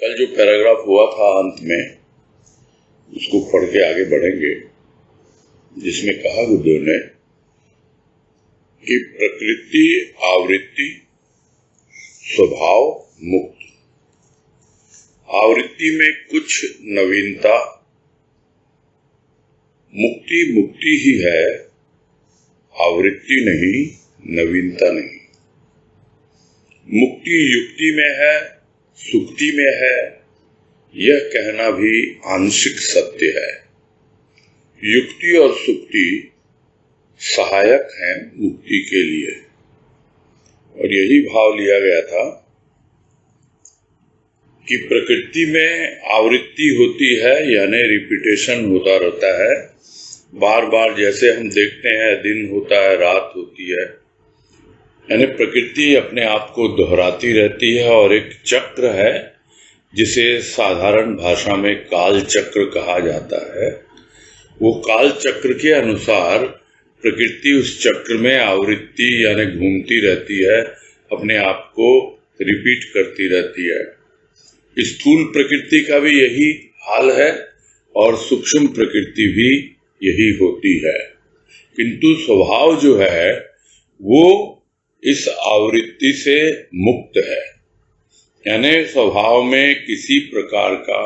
कल जो पैराग्राफ हुआ था अंत में, उसको पढ़ के आगे बढ़ेंगे, जिसमें कहा गुरुदेव ने कि प्रकृति आवृत्ति स्वभाव मुक्त। आवृत्ति में कुछ नवीनता, मुक्ति मुक्ति ही है, आवृत्ति नहीं, नवीनता नहीं। मुक्ति युक्ति में है, सुक्ति में है, यह कहना भी आंशिक सत्य है। युक्ति और सुक्ति सहायक हैं मुक्ति के लिए, और यही भाव लिया गया था कि प्रकृति में आवृत्ति होती है, यानी रिपीटेशन होता रहता है, बार बार। जैसे हम देखते हैं दिन होता है, रात होती है, यानी प्रकृति अपने आप को दोहराती रहती है। और एक चक्र है जिसे साधारण भाषा में काल चक्र कहा जाता है। वो काल चक्र के अनुसार प्रकृति उस चक्र में आवृत्ति यानी घूमती रहती है, अपने आप को रिपीट करती रहती है। स्थूल प्रकृति का भी यही हाल है और सूक्ष्म प्रकृति भी यही होती है, किंतु स्वभाव जो है वो इस आवृत्ति से मुक्त है। यानी स्वभाव में किसी प्रकार का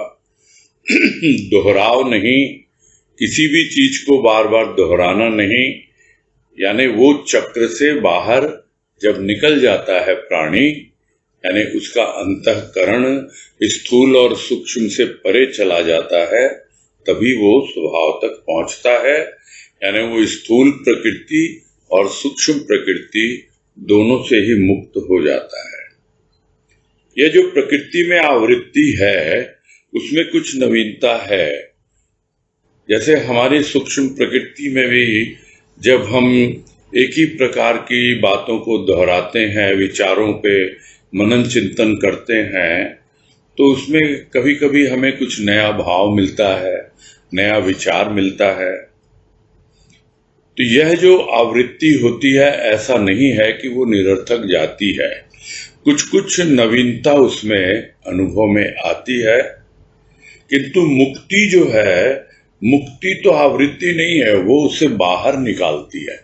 दोहराव नहीं, किसी भी चीज को बार बार दोहराना नहीं। यानी वो चक्र से बाहर जब निकल जाता है प्राणी, यानी उसका अंतःकरण स्थूल और सूक्ष्म से परे चला जाता है, तभी वो स्वभाव तक पहुंचता है। यानी वो स्थूल प्रकृति और सूक्ष्म प्रकृति दोनों से ही मुक्त हो जाता है। यह जो प्रकृति में आवृत्ति है, उसमें कुछ नवीनता है। जैसे हमारी सूक्ष्म प्रकृति में भी जब हम एक ही प्रकार की बातों को दोहराते हैं, विचारों पे मनन चिंतन करते हैं, तो उसमें कभी कभी हमें कुछ नया भाव मिलता है, नया विचार मिलता है। तो यह जो आवृत्ति होती है, ऐसा नहीं है कि वो निरर्थक जाती है। कुछ कुछ नवीनता उसमें अनुभव में आती है, किंतु मुक्ति जो है, मुक्ति तो आवृत्ति नहीं है, वो उसे बाहर निकालती है।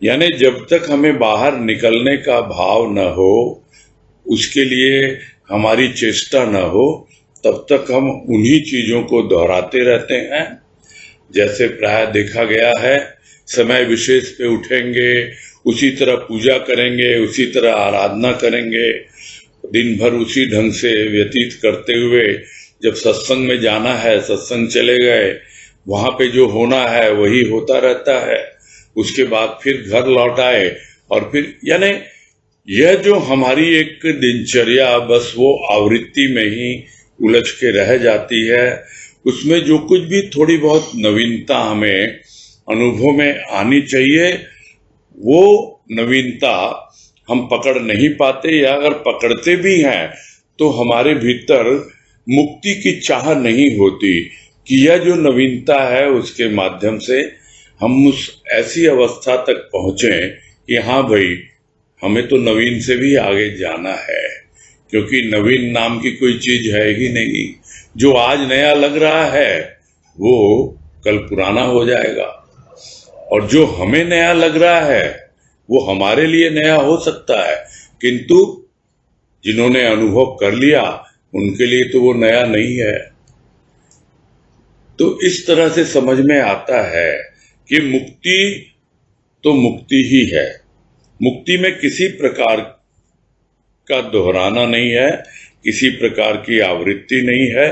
यानी जब तक हमें बाहर निकलने का भाव न हो, उसके लिए हमारी चेष्टा न हो, तब तक हम उन्हीं चीजों को दोहराते रहते हैं। जैसे प्राय देखा गया है, समय विशेष पे उठेंगे, उसी तरह पूजा करेंगे, उसी तरह आराधना करेंगे, दिन भर उसी ढंग से व्यतीत करते हुए जब सत्संग में जाना है, सत्संग चले गए, वहां पे जो होना है वही होता रहता है। उसके बाद फिर घर लौट आए, और फिर यानी यह जो हमारी एक दिनचर्या बस वो आवृत्ति में ही उलझ के रह जाती है। उसमें जो कुछ भी थोड़ी बहुत नवीनता हमें अनुभव में आनी चाहिए, वो नवीनता हम पकड़ नहीं पाते, या अगर पकड़ते भी हैं तो हमारे भीतर मुक्ति की चाह नहीं होती कि यह जो नवीनता है उसके माध्यम से हम उस ऐसी अवस्था तक पहुंचे कि हाँ भाई, हमें तो नवीन से भी आगे जाना है। क्योंकि नवीन नाम की कोई चीज है ही नहीं। जो आज नया लग रहा है वो कल पुराना हो जाएगा, और जो हमें नया लग रहा है वो हमारे लिए नया हो सकता है, किंतु जिन्होंने अनुभव कर लिया उनके लिए तो वो नया नहीं है। तो इस तरह से समझ में आता है कि मुक्ति तो मुक्ति ही है। मुक्ति में किसी प्रकार का दोहराना नहीं है, किसी प्रकार की आवृत्ति नहीं है,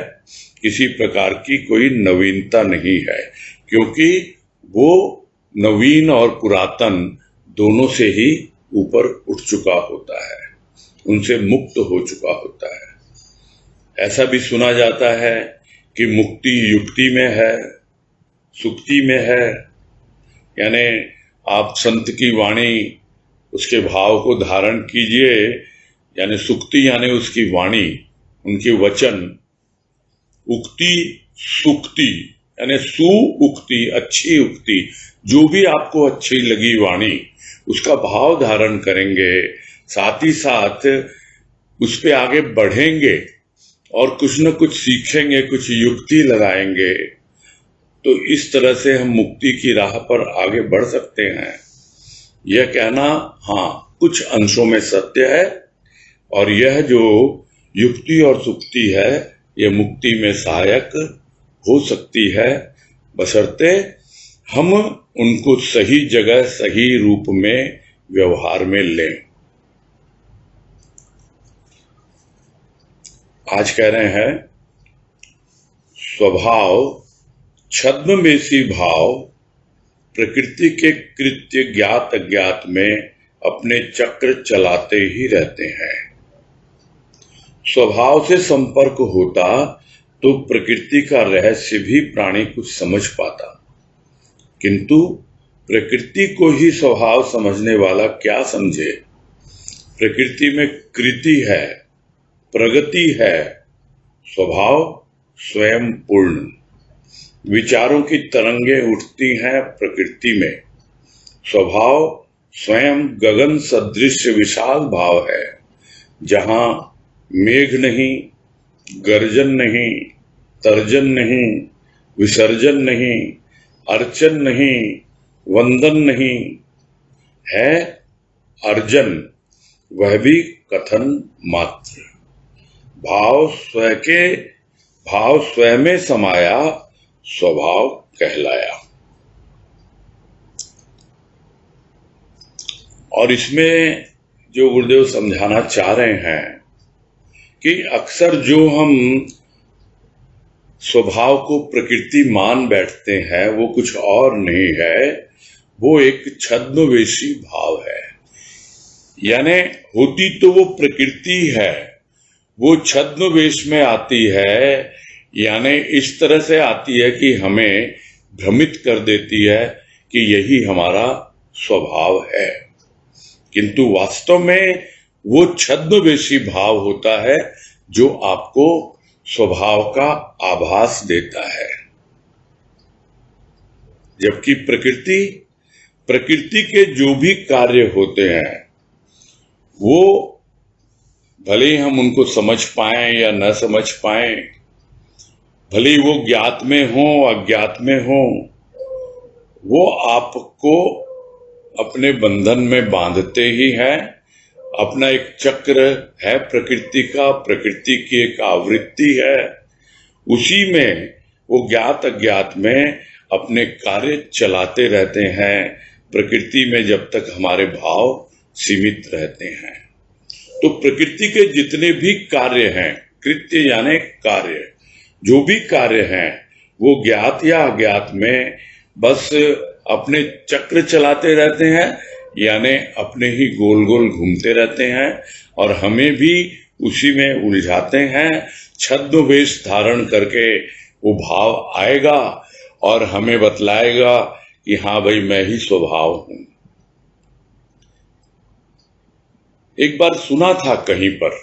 किसी प्रकार की कोई नवीनता नहीं है, क्योंकि वो नवीन और पुरातन दोनों से ही ऊपर उठ चुका होता है, उनसे मुक्त हो चुका होता है। ऐसा भी सुना जाता है कि मुक्ति युक्ति में है, सुक्ति में है। यानी आप संत की वाणी, उसके भाव को धारण कीजिए। यानी सुक्ति यानी उसकी वाणी, उनके वचन। उक्ति सुक्ति यानी सुउक्ति, अच्छी उक्ति, जो भी आपको अच्छी लगी वाणी, उसका भाव धारण करेंगे, साथ ही साथ उस पे आगे बढ़ेंगे और कुछ न कुछ सीखेंगे, कुछ युक्ति लगाएंगे, तो इस तरह से हम मुक्ति की राह पर आगे बढ़ सकते हैं। यह कहना हाँ कुछ अंशों में सत्य है, और यह जो युक्ति और सुक्ति है यह मुक्ति में सहायक हो सकती है, बशर्ते हम उनको सही जगह सही रूप में व्यवहार में लें। आज कह रहे हैं स्वभाव छद्मवेशी भाव प्रकृति के कृत्य ज्ञात अज्ञात में अपने चक्र चलाते ही रहते हैं। स्वभाव से संपर्क होता तो प्रकृति का रहस्य भी प्राणी कुछ समझ पाता, किंतु प्रकृति को ही स्वभाव समझने वाला क्या समझे। प्रकृति में कृति है, प्रगति है, स्वभाव स्वयं पूर्ण। विचारों की तरंगे उठती हैं प्रकृति में, स्वभाव स्वयं गगन सदृश विशाल भाव है, जहां मेघ नहीं, गर्जन नहीं, तर्जन नहीं, विसर्जन नहीं, अर्चन नहीं, वंदन नहीं है, अर्जन वह भी कथन मात्र। भाव स्वयं में समाया, स्वभाव कहलाया। और इसमें जो गुरुदेव समझाना चाह रहे हैं कि अक्सर जो हम स्वभाव को प्रकृति मान बैठते हैं वो कुछ और नहीं है, वो एक छद्मवेशी भाव है। यानी होती तो वो प्रकृति है, वो छद्मवेश में आती है, यानी इस तरह से आती है कि हमें भ्रमित कर देती है कि यही हमारा स्वभाव है, किंतु वास्तव में वो छद्मवेशी भाव होता है जो आपको स्वभाव का आभास देता है। जबकि प्रकृति के जो भी कार्य होते हैं वो भले ही हम उनको समझ पाएं या न समझ पाएं, भले ही वो ज्ञात में हो अज्ञात में हो, वो आपको अपने बंधन में बांधते ही हैं। अपना एक चक्र है प्रकृति का, प्रकृति की एक आवृत्ति है, उसी में वो ज्ञात अज्ञात में अपने कार्य चलाते रहते हैं। प्रकृति में जब तक हमारे भाव सीमित रहते हैं, तो प्रकृति के जितने भी कार्य हैं, कृत्य यानी कार्य, जो भी कार्य हैं वो ज्ञात या अज्ञात में बस अपने चक्र चलाते रहते हैं, यानी अपने ही गोल गोल घूमते रहते हैं, और हमें भी उसी में उलझाते हैं। छद्मवेश धारण करके वो भाव आएगा और हमें बतलाएगा कि हाँ भाई मैं ही स्वभाव हूं। एक बार सुना था कहीं पर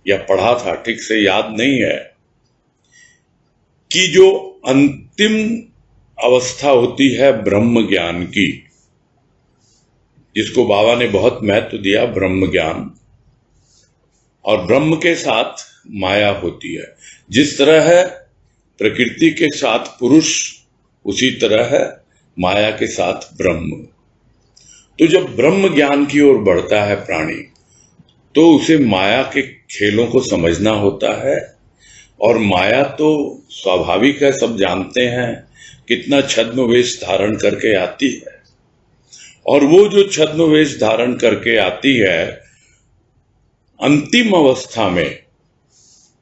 या पढ़ा था, ठीक से याद नहीं है, कि जो अंतिम अवस्था होती है ब्रह्म ज्ञान की, जिसको बाबा ने बहुत महत्व दिया, ब्रह्म ज्ञान, और ब्रह्म के साथ माया होती है। जिस तरह है प्रकृति के साथ पुरुष, उसी तरह है माया के साथ ब्रह्म। तो जब ब्रह्म ज्ञान की ओर बढ़ता है प्राणी, तो उसे माया के खेलों को समझना होता है। और माया तो स्वाभाविक है, सब जानते हैं कितना छद्मवेश धारण करके आती है, और वो जो छद्मवेश धारण करके आती है अंतिम अवस्था में,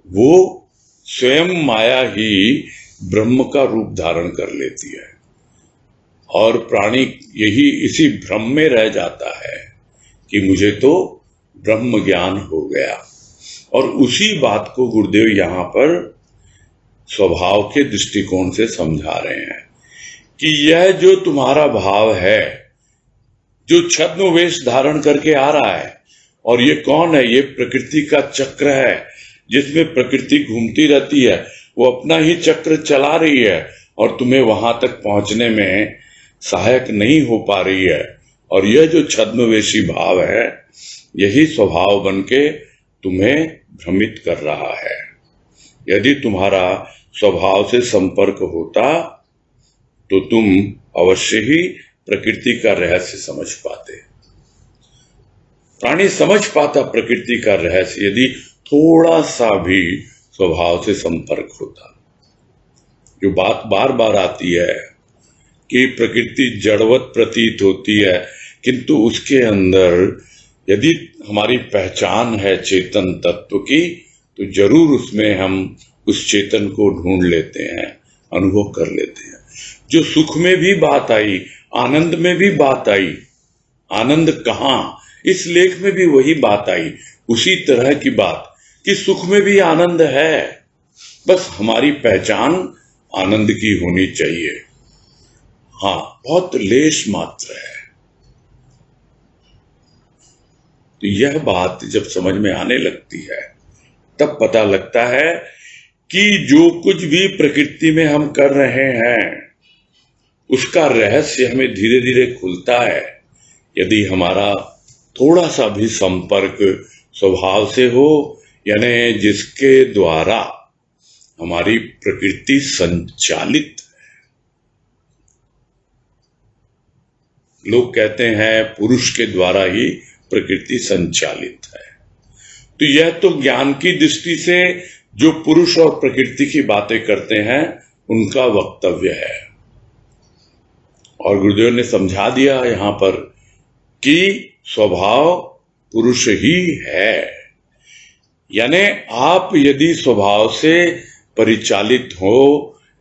वो स्वयं माया ही ब्रह्म का रूप धारण कर लेती है, और प्राणी यही इसी भ्रम में रह जाता है कि मुझे तो ब्रह्म ज्ञान हो गया। और उसी बात को गुरुदेव यहां पर स्वभाव के दृष्टिकोण से समझा रहे हैं कि यह जो तुम्हारा भाव है, जो छद्मवेश धारण करके आ रहा है, और ये कौन है? ये प्रकृति का चक्र है, जिसमें प्रकृति घूमती रहती है, वो अपना ही चक्र चला रही है और तुम्हें वहां तक पहुंचने में सहायक नहीं हो पा रही है। और यह जो छद्मवेशी भाव है, यही स्वभाव बन के तुम्हें भ्रमित कर रहा है। यदि तुम्हारा स्वभाव से संपर्क होता तो तुम अवश्य ही प्रकृति का रहस्य समझ पाते। प्राणी समझ पाता प्रकृति का रहस्य यदि थोड़ा सा भी स्वभाव से संपर्क होता। जो बात बार बार आती है कि प्रकृति जड़वत प्रतीत होती है, किंतु उसके अंदर यदि हमारी पहचान है चेतन तत्व की तो जरूर उसमें हम उस चेतन को ढूंढ लेते हैं, अनुभव कर लेते हैं। जो सुख में भी बात आई, आनंद में भी बात आई, आनंद कहाँ, इस लेख में भी वही बात आई, उसी तरह की बात कि सुख में भी आनंद है, बस हमारी पहचान आनंद की होनी चाहिए। हाँ, बहुत लेश मात्र है। तो यह बात जब समझ में आने लगती है तब पता लगता है कि जो कुछ भी प्रकृति में हम कर रहे हैं उसका रहस्य हमें धीरे धीरे खुलता है यदि हमारा थोड़ा सा भी संपर्क स्वभाव से हो, यानी जिसके द्वारा हमारी प्रकृति संचालित है। लोग कहते हैं पुरुष के द्वारा ही प्रकृति संचालित है। तो यह तो ज्ञान की दृष्टि से जो पुरुष और प्रकृति की बातें करते हैं उनका वक्तव्य है। और गुरुदेव ने समझा दिया यहाँ पर कि स्वभाव पुरुष ही है। यानी आप यदि स्वभाव से परिचालित हो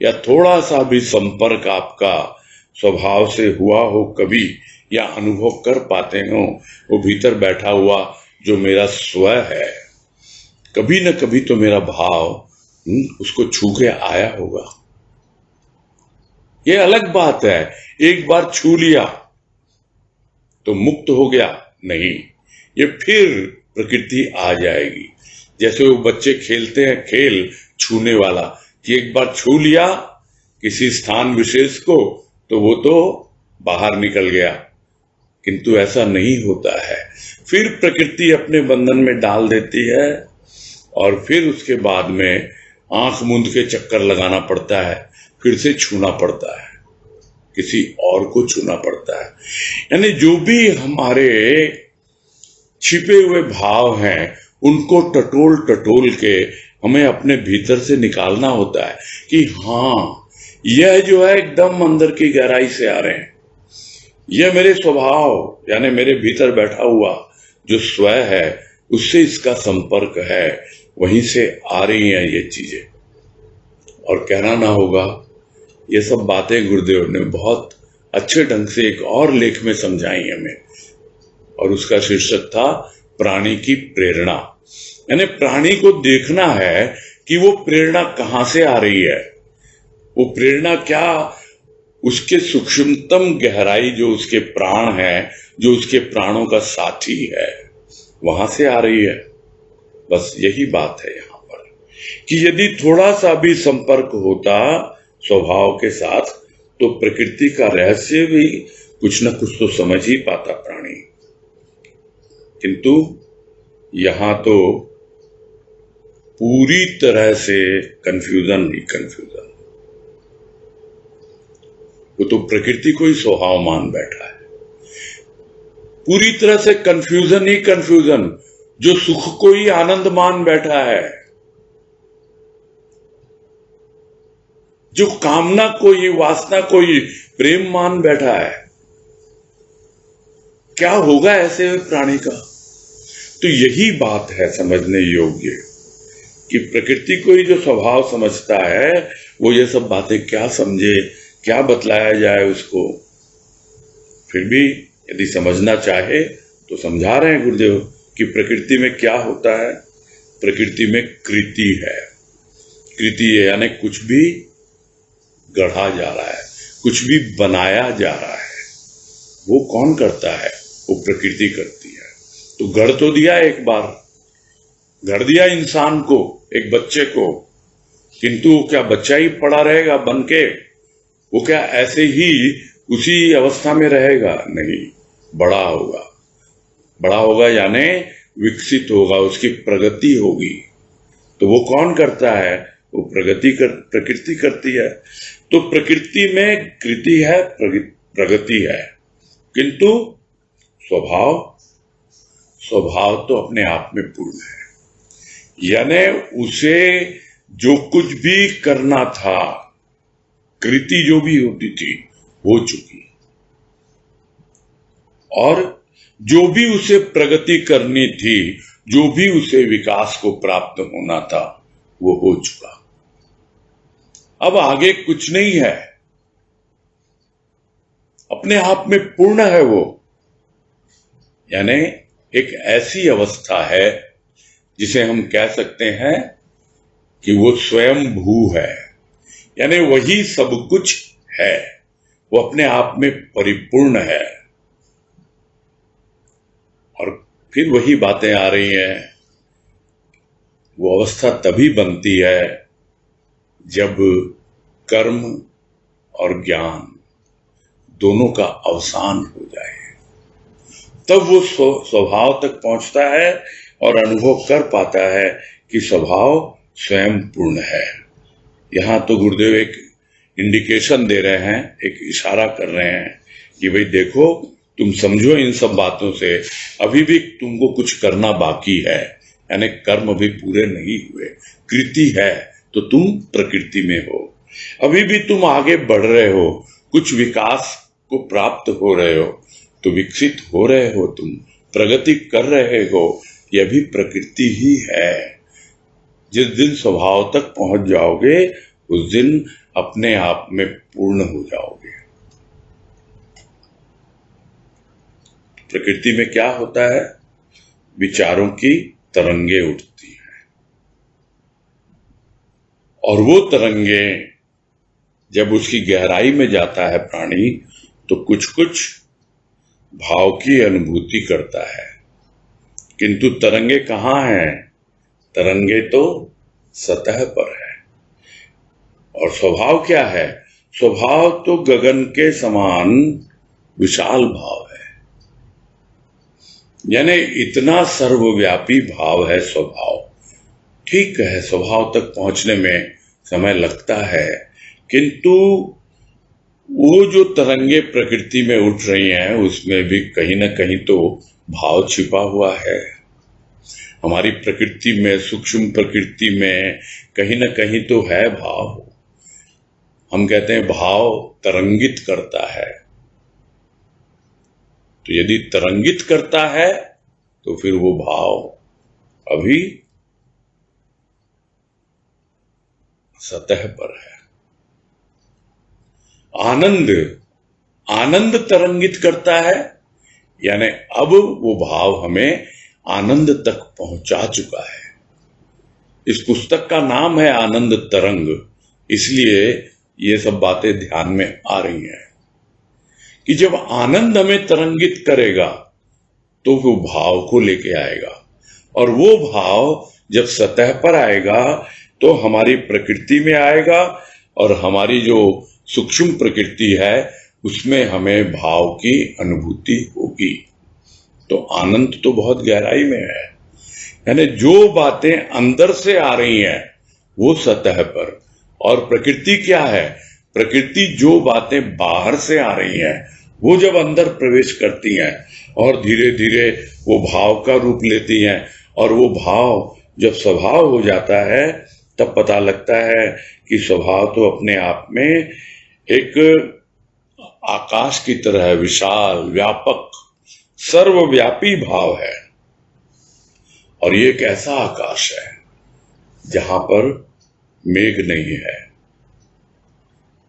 या थोड़ा सा भी संपर्क आपका स्वभाव से हुआ हो कभी, या अनुभव कर पाते हो वो भीतर बैठा हुआ जो मेरा स्व है, कभी न कभी तो मेरा भाव उसको छू के आया होगा। ये अलग बात है, एक बार छू लिया तो मुक्त हो गया नहीं, ये फिर प्रकृति आ जाएगी। जैसे वो बच्चे खेलते हैं खेल छूने वाला, कि एक बार छू लिया किसी स्थान विशेष को तो वो तो बाहर निकल गया, किंतु ऐसा नहीं होता है। फिर प्रकृति अपने बंधन में डाल देती है और फिर उसके बाद में आंख मूंद के चक्कर लगाना पड़ता है, फिर से छूना पड़ता है, किसी और को छूना पड़ता है। यानी जो भी हमारे छिपे हुए भाव हैं उनको टटोल टटोल के हमें अपने भीतर से निकालना होता है कि हाँ, यह जो है एकदम अंदर की गहराई से आ रहे हैं, यह मेरे स्वभाव यानी मेरे भीतर बैठा हुआ जो स्व है उससे इसका संपर्क है, वहीं से आ रही हैं ये चीजें। और कहना ना होगा, ये सब बातें गुरुदेव ने बहुत अच्छे ढंग से एक और लेख में समझाई हमें, और उसका शीर्षक था प्राणी की प्रेरणा। यानी प्राणी को देखना है कि वो प्रेरणा कहाँ से आ रही है, वो प्रेरणा क्या उसके सूक्ष्मतम गहराई जो उसके प्राण है, जो उसके प्राणों का साथी है, वहां से आ रही है। बस यही बात है यहाँ पर कि यदि थोड़ा सा भी संपर्क होता स्वभाव के साथ तो प्रकृति का रहस्य भी कुछ न कुछ तो समझ ही पाता प्राणी। किंतु यहां तो पूरी तरह से कंफ्यूजन ही कंफ्यूजन, वो तो प्रकृति को ही स्वभाव मान बैठा है। पूरी तरह से कंफ्यूजन ही कंफ्यूजन, जो सुख को ही आनंद मान बैठा है, जो कामना को ही, वासना को ही प्रेम मान बैठा है। क्या होगा ऐसे प्राणी का? तो यही बात है समझने योग्य कि प्रकृति को ही जो स्वभाव समझता है वो ये सब बातें क्या समझे, क्या बतलाया जाए उसको। फिर भी यदि समझना चाहे तो समझा रहे हैं गुरुदेव कि प्रकृति में क्या होता है। प्रकृति में कृति है। कृति है यानी कुछ भी गढ़ा जा रहा है, कुछ भी बनाया जा रहा है। वो कौन करता है? वो प्रकृति करती है। तो गढ़ तो दिया, एक बार गढ़ दिया इंसान को, एक बच्चे को, किंतु क्या बच्चा ही पड़ा रहेगा बन के? वो क्या ऐसे ही उसी अवस्था में रहेगा? नहीं, बड़ा होगा। बड़ा होगा यानी विकसित होगा, उसकी प्रगति होगी। तो वो कौन करता है? वो प्रकृति करती है। तो प्रकृति में कृति है, प्रगति है, किंतु स्वभाव तो अपने आप में पूर्ण है। यानी उसे जो कुछ भी करना था, कृति जो भी होती थी हो चुकी, और जो भी उसे प्रगति करनी थी, जो भी उसे विकास को प्राप्त होना था, वो हो चुका। अब आगे कुछ नहीं है, अपने आप में पूर्ण है वो। यानी एक ऐसी अवस्था है जिसे हम कह सकते हैं कि वो स्वयं भू है, यानी वही सब कुछ है, वो अपने आप में परिपूर्ण है। और फिर वही बातें आ रही हैं, वो अवस्था तभी बनती है जब कर्म और ज्ञान दोनों का अवसान हो जाए, तब वो स्वभाव तक पहुंचता है और अनुभव कर पाता है कि स्वभाव स्वयं पूर्ण है। यहां तो गुरुदेव एक इंडिकेशन दे रहे हैं, एक इशारा कर रहे हैं कि भाई देखो, तुम समझो इन सब बातों से, अभी भी तुमको कुछ करना बाकी है, यानी कर्म भी पूरे नहीं हुए, कृति है तो तुम प्रकृति में हो, अभी भी तुम आगे बढ़ रहे हो, कुछ विकास को प्राप्त हो रहे हो, तो विकसित हो रहे हो, तुम प्रगति कर रहे हो, यह भी प्रकृति ही है। जिस दिन स्वभाव तक पहुंच जाओगे, उस दिन अपने आप में पूर्ण हो जाओगे। प्रकृति में क्या होता है? विचारों की तरंगे उठती हैं, और वो तरंगे जब उसकी गहराई में जाता है प्राणी, तो कुछ कुछ भाव की अनुभूति करता है, किंतु तरंगे कहाँ हैं? तरंगे तो सतह पर है। और स्वभाव क्या है? स्वभाव तो गगन के समान विशाल भाव है, यानी इतना सर्वव्यापी भाव है स्वभाव। ठीक है, स्वभाव तक पहुंचने में समय लगता है, किंतु वो जो तरंगे प्रकृति में उठ रही हैं, उसमें भी कहीं ना कहीं तो भाव छिपा हुआ है। हमारी प्रकृति में, सूक्ष्म प्रकृति में कहीं ना कहीं तो है भाव। हम कहते हैं भाव तरंगित करता है, तो यदि तरंगित करता है तो फिर वो भाव अभी सतह पर है। आनंद तरंगित करता है, यानी अब वो भाव हमें आनंद तक पहुंचा चुका है। इस पुस्तक का नाम है आनंद तरंग, इसलिए ये सब बातें ध्यान में आ रही हैं कि जब आनंद हमें तरंगित करेगा तो वो भाव को लेके आएगा, और वो भाव जब सतह पर आएगा तो हमारी प्रकृति में आएगा, और हमारी जो सूक्ष्म प्रकृति है उसमें हमें भाव की अनुभूति होगी। तो आनंद तो बहुत गहराई में है, यानी जो बातें अंदर से आ रही हैं वो सतह पर, और प्रकृति क्या है? प्रकृति जो बातें बाहर से आ रही हैं वो जब अंदर प्रवेश करती हैं और धीरे धीरे वो भाव का रूप लेती हैं, और वो भाव जब स्वभाव हो जाता है तब पता लगता है कि स्वभाव तो अपने आप में एक आकाश की तरह विशाल, व्यापक, सर्वव्यापी भाव है। और ये एक ऐसा आकाश है जहां पर मेघ नहीं है।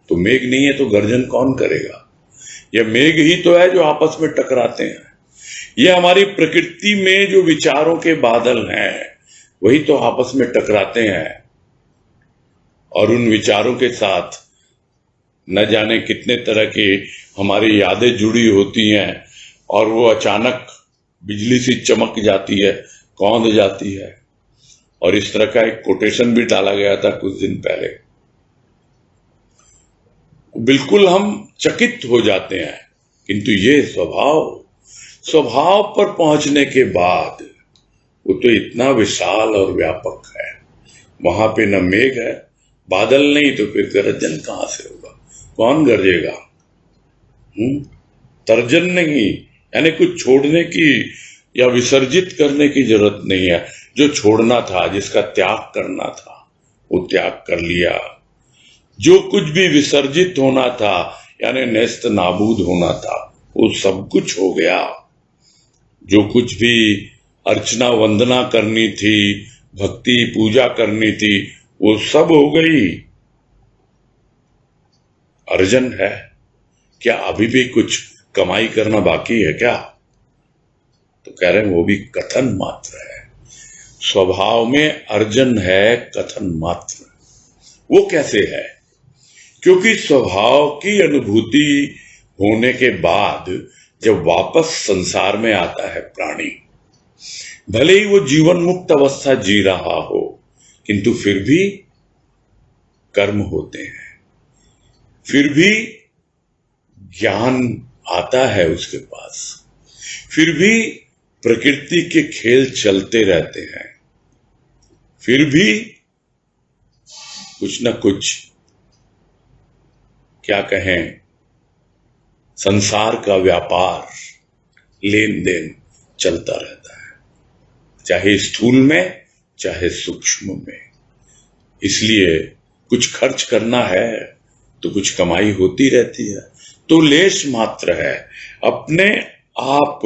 तो मेघ नहीं है तो गर्जन कौन करेगा? यह मेघ ही तो है जो आपस में टकराते हैं। ये हमारी प्रकृति में जो विचारों के बादल हैं वही तो आपस में टकराते हैं, और उन विचारों के साथ न जाने कितने तरह की हमारी यादें जुड़ी होती हैं, और वो अचानक बिजली सी चमक जाती है, कौंध जाती है। और इस तरह का एक कोटेशन भी डाला गया था कुछ दिन पहले। बिल्कुल हम चकित हो जाते हैं, किंतु ये स्वभाव पर पहुंचने के बाद वो तो इतना विशाल और व्यापक है। वहां पे न मेघ है बादल नहीं तो फिर गरजन कहां से होगा? कौन गरजेगा? तर्जन नहीं, यानी कुछ छोड़ने की या विसर्जित करने की जरूरत नहीं है। जो छोड़ना था, जिसका त्याग करना था, वो त्याग कर लिया। जो कुछ भी विसर्जित होना था, यानी नेस्त नाबूद होना था, वो सब कुछ हो गया। जो कुछ भी अर्चना वंदना करनी थी, भक्ति पूजा करनी थी, वो सब हो गई। अर्जन है क्या? अभी भी कुछ कमाई करना बाकी है क्या? तो कह रहे हैं वो भी कथन मात्र है। स्वभाव में अर्जन है, कथन मात्र। वो कैसे है? क्योंकि स्वभाव की अनुभूति होने के बाद जब वापस संसार में आता है प्राणी, भले ही वो जीवन मुक्त अवस्था जी रहा हो, किंतु फिर भी कर्म होते हैं, फिर भी ज्ञान आता है उसके पास, फिर भी प्रकृति के खेल चलते रहते हैं, फिर भी कुछ न कुछ, क्या कहें, संसार का व्यापार, लेन देन चलता रहता है, चाहे स्थूल में चाहे सूक्ष्म में। इसलिए कुछ खर्च करना है तो कुछ कमाई होती रहती है। तो लेश मात्र है, अपने आप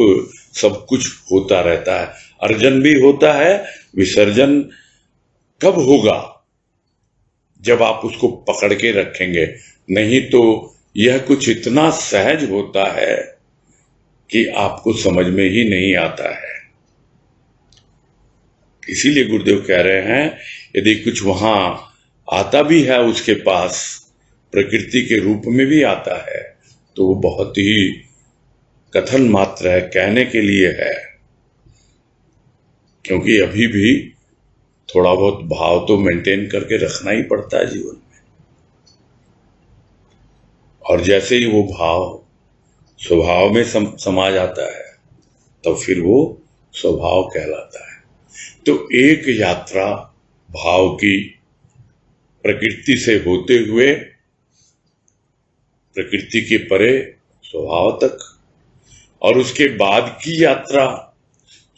सब कुछ होता रहता है। अर्जन भी होता है, विसर्जन कब होगा? जब आप उसको पकड़ के रखेंगे। नहीं तो यह कुछ इतना सहज होता है कि आपको समझ में ही नहीं आता है। इसीलिए गुरुदेव कह रहे हैं, यदि कुछ वहां आता भी है उसके पास, प्रकृति के रूप में भी आता है, तो वो बहुत ही कथन मात्र है, कहने के लिए है। क्योंकि अभी भी थोड़ा बहुत भाव तो मेंटेन करके रखना ही पड़ता है जीवन में। और जैसे ही वो भाव स्वभाव में समा जाता है, तो फिर वो स्वभाव कहलाता है। तो एक यात्रा भाव की, प्रकृति से होते हुए प्रकृति के परे स्वभाव तक, और उसके बाद की यात्रा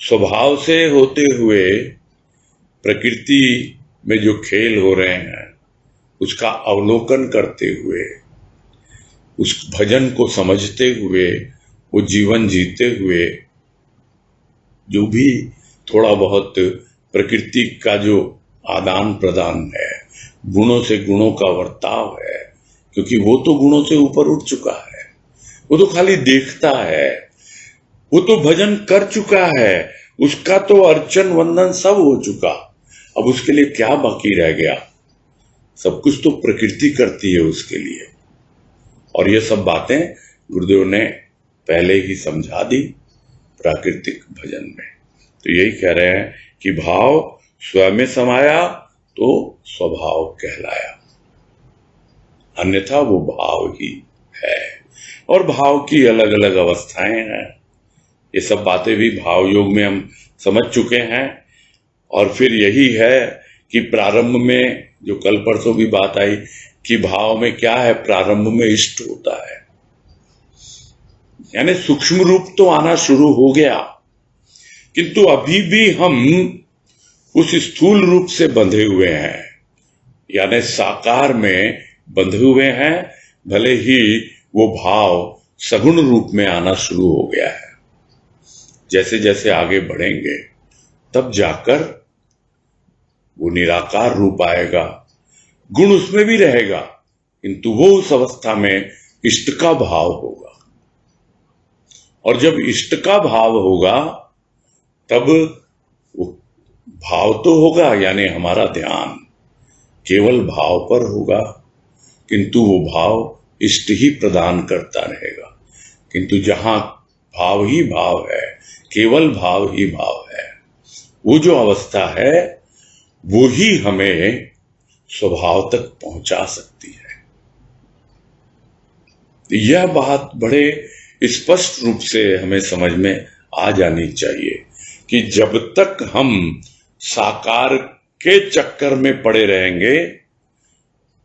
स्वभाव से होते हुए प्रकृति में जो खेल हो रहे हैं उसका अवलोकन करते हुए, उस भजन को समझते हुए, वो जीवन जीते हुए, जो भी थोड़ा बहुत प्रकृति का जो आदान प्रदान है, गुणों से गुणों का वर्ताव है, क्योंकि वो तो गुणों से ऊपर उठ चुका है, वो तो खाली देखता है, वो तो भजन कर चुका है, उसका तो अर्चन वंदन सब हो चुका। अब उसके लिए क्या बाकी रह गया? सब कुछ तो प्रकृति करती है उसके लिए। और ये सब बातें गुरुदेव ने पहले ही समझा दी प्राकृतिक भजन में। तो यही कह रहे हैं कि भाव स्वयं में समाया तो स्वभाव कहलाया, अन्यथा वो भाव ही है। और भाव की अलग अलग अवस्थाएं हैं। ये सब बातें भी भाव योग में हम समझ चुके हैं। और फिर यही है कि प्रारंभ में जो कल परसों भी बात आई कि भाव में क्या है, प्रारंभ में इष्ट होता है, यानी सूक्ष्म रूप तो आना शुरू हो गया, किंतु अभी भी हम उस स्थूल रूप से बंधे हुए हैं, यानी साकार में बंधे हुए हैं। भले ही वो भाव सगुण रूप में आना शुरू हो गया है। जैसे जैसे आगे बढ़ेंगे तब जाकर वो निराकार रूप आएगा, गुण उसमें भी रहेगा, किंतु वो उस अवस्था में इष्ट का भाव होगा। और जब इष्ट का भाव होगा तब वो भाव तो होगा, यानी हमारा ध्यान केवल भाव पर होगा, किंतु वो भाव इष्ट ही प्रदान करता रहेगा। किंतु जहां भाव ही भाव है, केवल भाव ही भाव है, वो जो अवस्था है वो ही हमें स्वभाव तक पहुंचा सकती है। यह बात बड़े स्पष्ट रूप से हमें समझ में आ जानी चाहिए कि जब तक हम साकार के चक्कर में पड़े रहेंगे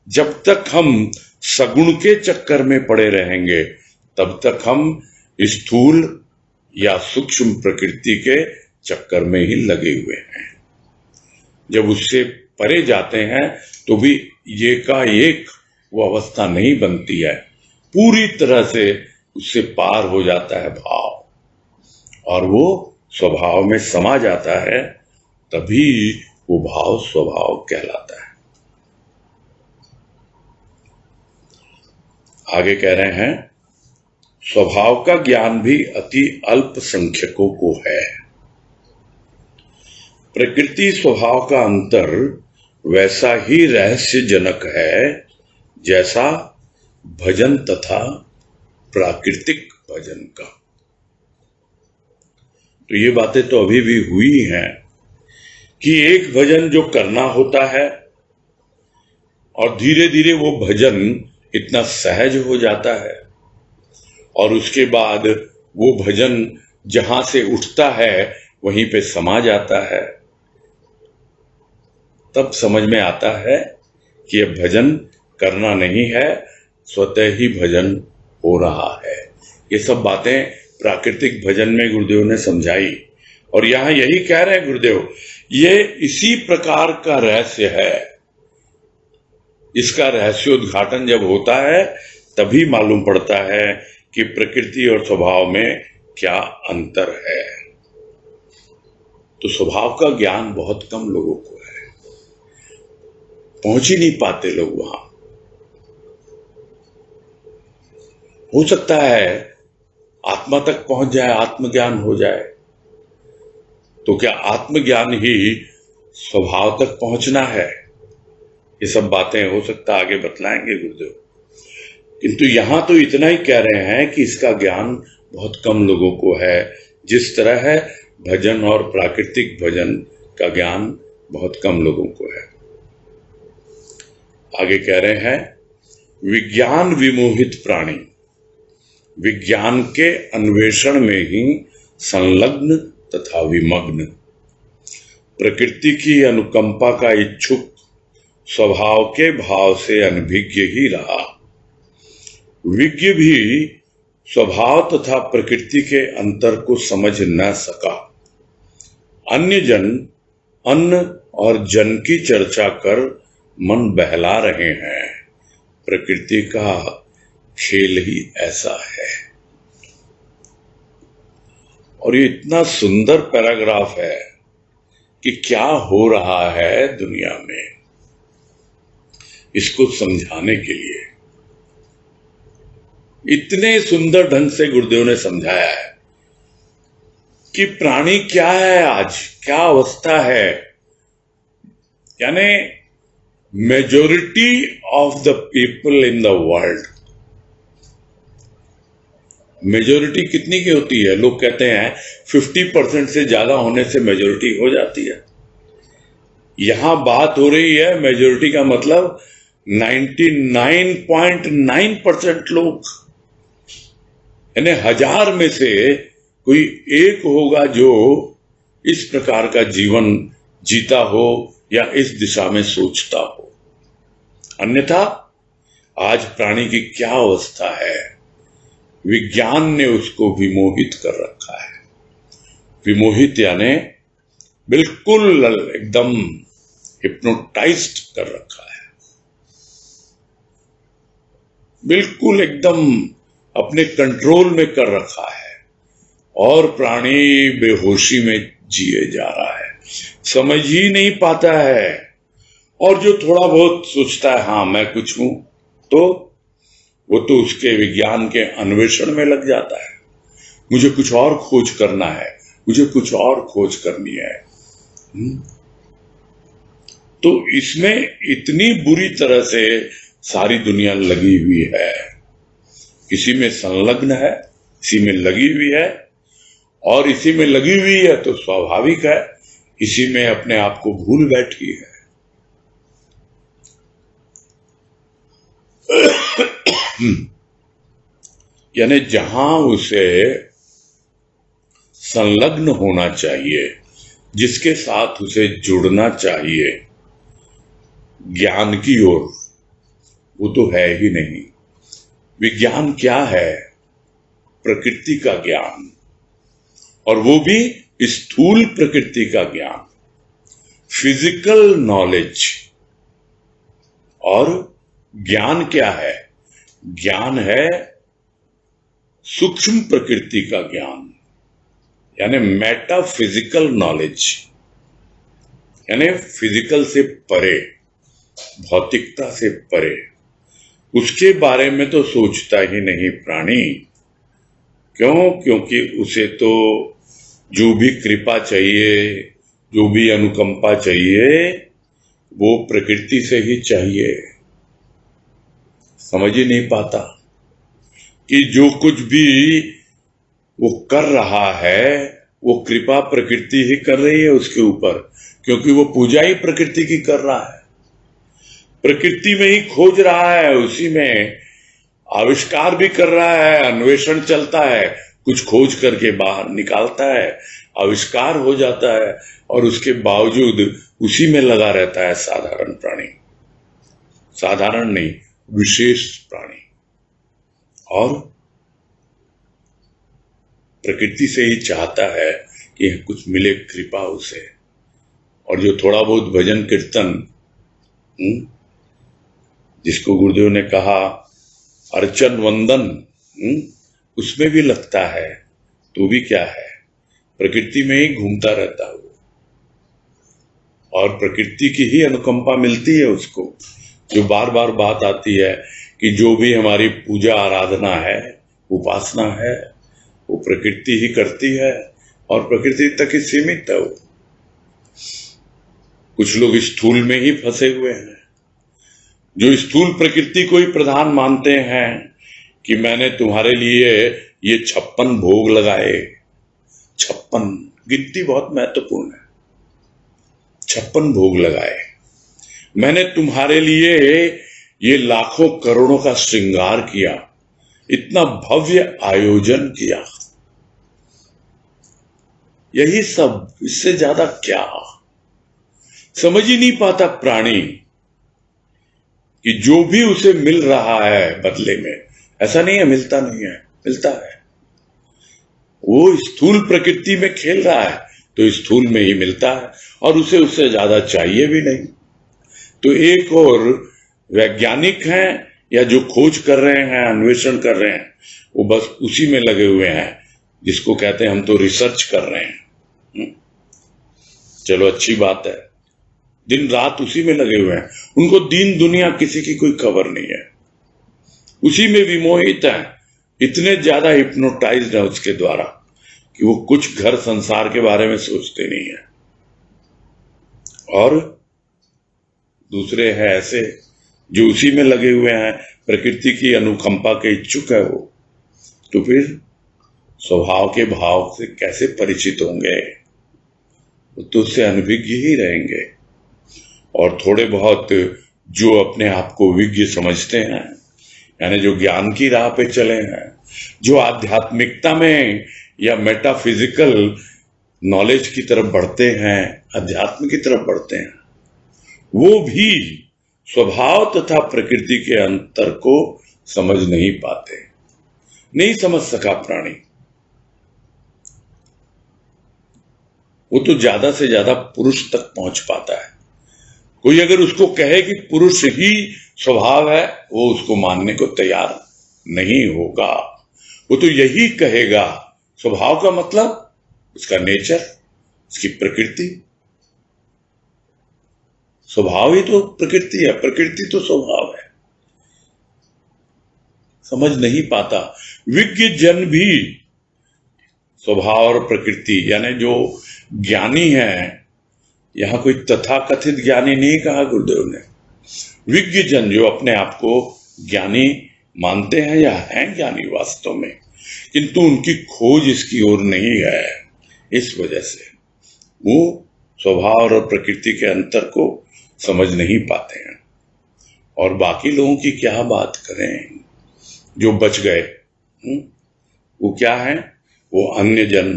जब तक हम सगुण के चक्कर में पड़े रहेंगे तब तक हम स्थूल या सूक्ष्म प्रकृति के चक्कर में ही लगे हुए हैं। जब उससे परे जाते हैं तो भी एकाएक वो अवस्था नहीं बनती है, पूरी तरह से उससे पार हो जाता है भाव और वो स्वभाव में समा जाता है, तभी वो भाव स्वभाव कहलाता है। आगे कह रहे हैं, स्वभाव का ज्ञान भी अति अल्पसंख्यकों को है। प्रकृति स्वभाव का अंतर वैसा ही रहस्यजनक है जैसा भजन तथा प्राकृतिक भजन का। तो ये बातें तो अभी भी हुई हैं कि एक भजन जो करना होता है और धीरे धीरे वो भजन इतना सहज हो जाता है और उसके बाद वो भजन जहां से उठता है वहीं पे समा जाता है, तब समझ में आता है कि यह भजन करना नहीं है, स्वतः ही भजन हो रहा है। ये सब बातें प्राकृतिक भजन में गुरुदेव ने समझाई और यहां यही कह रहे हैं गुरुदेव, ये इसी प्रकार का रहस्य है। इसका रहस्योद्घाटन जब होता है तभी मालूम पड़ता है कि प्रकृति और स्वभाव में क्या अंतर है। तो स्वभाव का ज्ञान बहुत कम लोगों को है, पहुंच ही नहीं पाते लोग वहां। हो सकता है आत्मा तक पहुंच जाए, आत्मज्ञान हो जाए, तो क्या आत्मज्ञान ही स्वभाव तक पहुंचना है? ये सब बातें हो सकता आगे बतलाएंगे गुरुदेव, किंतु यहां तो इतना ही कह रहे हैं कि इसका ज्ञान बहुत कम लोगों को है, जिस तरह है भजन और प्राकृतिक भजन का ज्ञान बहुत कम लोगों को है। आगे कह रहे हैं, विज्ञान विमोहित प्राणी विज्ञान के अन्वेषण में ही संलग्न तथा विमग्न, प्रकृति की अनुकंपा का इच्छुक, स्वभाव के भाव से अनभिज्ञ ही रहा। विज्ञ भी स्वभाव तथा प्रकृति के अंतर को समझ न सका। अन्य जन अन्न और जन की चर्चा कर मन बहला रहे हैं। प्रकृति का खेल ही ऐसा है। और ये इतना सुंदर पैराग्राफ है कि क्या हो रहा है दुनिया में, इसको समझाने के लिए इतने सुंदर ढंग से गुरुदेव ने समझाया है कि प्राणी क्या है, आज क्या अवस्था है। यानी majority of the people in the world, majority कितनी की होती है? लोग कहते हैं 50% से ज्यादा होने से मेजॉरिटी हो जाती है। यहां बात हो रही है मेजॉरिटी का मतलब 99.9% लोग, यानी 1000 में से कोई एक होगा जो इस प्रकार का जीवन जीता हो या इस दिशा में सोचता हो। अन्यथा आज प्राणी की क्या अवस्था है, विज्ञान ने उसको विमोहित कर रखा है। विमोहित यानी बिल्कुल एकदम हिप्नोटाइज्ड कर रखा है, बिल्कुल एकदम अपने कंट्रोल में कर रखा है और प्राणी बेहोशी में जिए जा रहा है, समझ ही नहीं पाता है। और जो थोड़ा बहुत सोचता है हाँ मैं कुछ हूं, तो वो तो उसके विज्ञान के अन्वेषण में लग जाता है। मुझे कुछ और खोज करना है, मुझे कुछ और खोज करनी है। तो इसमें इतनी बुरी तरह से सारी दुनिया लगी हुई है, किसी में संलग्न है, इसी में लगी हुई है, और इसी में लगी हुई है तो स्वाभाविक है इसी में अपने आप को भूल बैठी है। यानी जहां उसे संलग्न होना चाहिए, जिसके साथ उसे जुड़ना चाहिए ज्ञान की ओर, वो तो है ही नहीं। विज्ञान क्या है? प्रकृति का ज्ञान, और वो भी स्थूल प्रकृति का ज्ञान, फिजिकल नॉलेज। और ज्ञान क्या है? ज्ञान है सूक्ष्म प्रकृति का ज्ञान, यानी मेटाफिजिकल नॉलेज, यानी फिजिकल से परे, भौतिकता से परे। उसके बारे में तो सोचता ही नहीं प्राणी। क्यों? क्योंकि उसे तो जो भी कृपा चाहिए, जो भी अनुकंपा चाहिए, वो प्रकृति से ही चाहिए। समझ ही नहीं पाता कि जो कुछ भी वो कर रहा है वो कृपा प्रकृति ही कर रही है उसके ऊपर, क्योंकि वो पूजा ही प्रकृति की कर रहा है, प्रकृति में ही खोज रहा है, उसी में आविष्कार भी कर रहा है, अन्वेषण चलता है, कुछ खोज करके बाहर निकालता है, आविष्कार हो जाता है, और उसके बावजूद उसी में लगा रहता है साधारण प्राणी। साधारण नहीं, विशेष प्राणी। और प्रकृति से ही चाहता है कि कुछ मिले कृपा उसे। और जो थोड़ा बहुत भजन कीर्तन, जिसको गुरुदेव ने कहा अर्चन वंदन, उसमें भी लगता है, तो भी क्या है, प्रकृति में ही घूमता रहता है वो। और प्रकृति की ही अनुकंपा मिलती है उसको। जो बार बार बात आती है कि जो भी हमारी पूजा आराधना है, उपासना है, वो प्रकृति ही करती है, और प्रकृति तक ही सीमित है वो। कुछ लोग स्थूल में ही फंसे हुए हैं, जो स्थूल प्रकृति को ही प्रधान मानते हैं कि मैंने तुम्हारे लिए ये 56 भोग लगाए। 56 गिनती बहुत महत्वपूर्ण है। 56 भोग लगाए, मैंने तुम्हारे लिए ये लाखों करोड़ों का श्रृंगार किया, इतना भव्य आयोजन किया। यही सब, इससे ज्यादा क्या? समझ ही नहीं पाता प्राणी कि जो भी उसे मिल रहा है बदले में, ऐसा नहीं है मिलता नहीं है, मिलता है। वो स्थूल प्रकृति में खेल रहा है तो स्थूल में ही मिलता है, और उसे उससे ज्यादा चाहिए भी नहीं। तो एक और वैज्ञानिक हैं या जो खोज कर रहे हैं, अन्वेषण कर रहे हैं, वो बस उसी में लगे हुए हैं, जिसको कहते हैं हम तो रिसर्च कर रहे हैं। चलो अच्छी बात है, दिन रात उसी में लगे हुए हैं। उनको दीन दुनिया किसी की कोई खबर नहीं है, उसी में विमोहित है, इतने ज्यादा हिप्नोटाइज्ड है उसके द्वारा कि वो कुछ घर संसार के बारे में सोचते नहीं है। और दूसरे हैं ऐसे जो उसी में लगे हुए हैं, प्रकृति की अनुकंपा के इच्छुक है वो, तो फिर स्वभाव के भाव से कैसे परिचित होंगे? वो तो उससे अनभिज्ञ ही रहेंगे। और थोड़े बहुत जो अपने आप को विज्ञ समझते हैं, यानी जो ज्ञान की राह पे चले हैं, जो आध्यात्मिकता में या मेटाफिजिकल नॉलेज की तरफ बढ़ते हैं, अध्यात्म की तरफ बढ़ते हैं, वो भी स्वभाव तथा प्रकृति के अंतर को समझ नहीं पाते। नहीं समझ सका प्राणी। वो तो ज्यादा से ज्यादा पुरुष तक पहुंच पाता है। कोई अगर उसको कहे कि पुरुष ही स्वभाव है, वो उसको मानने को तैयार नहीं होगा। वो तो यही कहेगा, स्वभाव का मतलब उसका नेचर, उसकी प्रकृति। स्वभाव ही तो प्रकृति है, प्रकृति तो स्वभाव है। समझ नहीं पाता। विज्ञ जन भी स्वभाव और प्रकृति, यानी जो ज्ञानी है, यहां कोई तथाकथित ज्ञानी नहीं कहा गुरुदेव ने, विज्ञ जन जो अपने आप को ज्ञानी मानते हैं या हैं ज्ञानी वास्तव में, किंतु उनकी खोज इसकी ओर नहीं है, इस वजह से वो स्वभाव और प्रकृति के अंतर को समझ नहीं पाते हैं। और बाकी लोगों की क्या बात करें जो बच गए, वो क्या है? वो अन्य जन,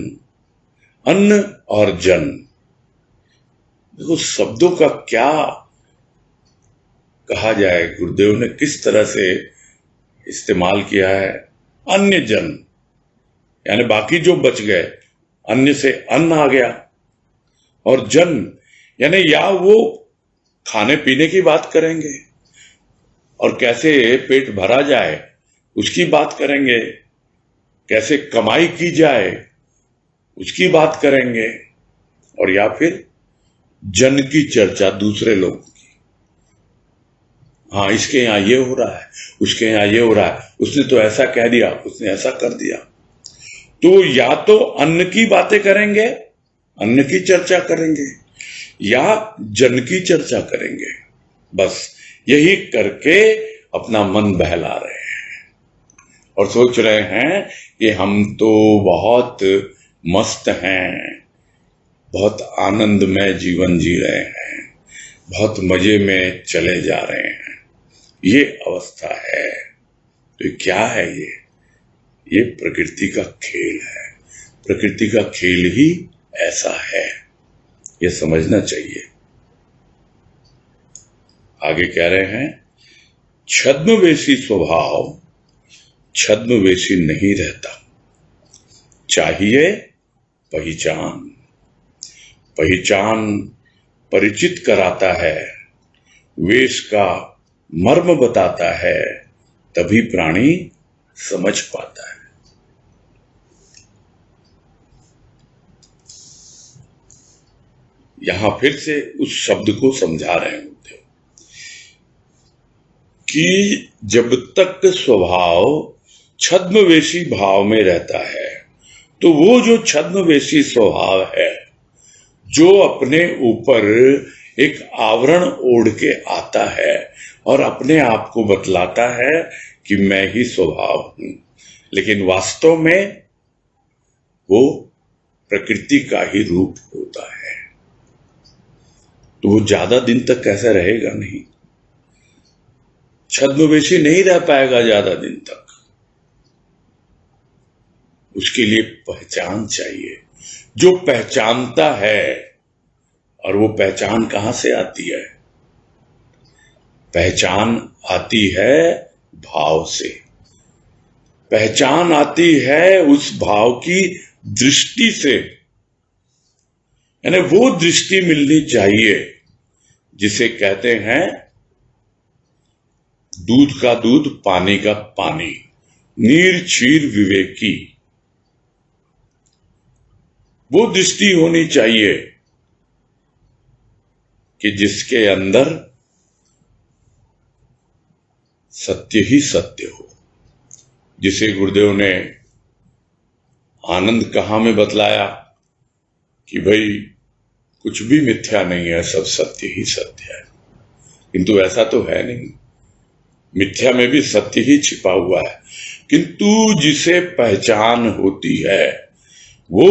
अन्न और जन। देखो शब्दों का क्या कहा जाए, गुरुदेव ने किस तरह से इस्तेमाल किया है। अन्य जन यानी बाकी जो बच गए, अन्य से अन्न आ गया, और जन यानी या वो खाने पीने की बात करेंगे और कैसे पेट भरा जाए उसकी बात करेंगे, कैसे कमाई की जाए उसकी बात करेंगे, और या फिर जन की चर्चा दूसरे लोगों की। हाँ, इसके यहां ये हो रहा है, उसके यहां ये हो रहा है, उसने तो ऐसा कह दिया, उसने ऐसा कर दिया। तो या तो अन्न की बातें करेंगे, अन्न की चर्चा करेंगे, या जन की चर्चा करेंगे। बस यही करके अपना मन बहला रहे हैं और सोच रहे हैं कि हम तो बहुत मस्त हैं, बहुत आनंदमय जीवन जी रहे हैं, बहुत मजे में चले जा रहे हैं। ये अवस्था है। तो क्या है ये प्रकृति का खेल है। प्रकृति का खेल ही ऐसा है, ये समझना चाहिए। आगे कह रहे हैं, छद्मवेशी स्वभाव छद्मवेशी नहीं रहता, चाहिए पहचान। पहचान परिचित कराता है, वेश का मर्म बताता है, तभी प्राणी समझ पाता है। यहां फिर से उस शब्द को समझा रहे होते कि जब तक स्वभाव छद्मवेशी भाव में रहता है, तो वो जो छद्मवेशी स्वभाव है, जो अपने ऊपर एक आवरण ओढ़ के आता है और अपने आप को बतलाता है कि मैं ही स्वभाव हूं, लेकिन वास्तव में वो प्रकृति का ही रूप होता है, तो वो ज्यादा दिन तक कैसे रहेगा? नहीं, छद्मवेशी नहीं रह पाएगा ज्यादा दिन तक। उसके लिए पहचान चाहिए, जो पहचानता है। और वो पहचान कहां से आती है? पहचान आती है भाव से। पहचान आती है उस भाव की दृष्टि से, यानी वो दृष्टि मिलनी चाहिए जिसे कहते हैं दूध का दूध, पानी का पानी, नीर क्षीर विवेकी। वो दृष्टि होनी चाहिए कि जिसके अंदर सत्य ही सत्य हो। जिसे गुरुदेव ने आनंद कहा में बतलाया कि भाई कुछ भी मिथ्या नहीं है, सब सत्य ही सत्य है, किंतु ऐसा तो है नहीं। मिथ्या में भी सत्य ही छिपा हुआ है, किंतु जिसे पहचान होती है वो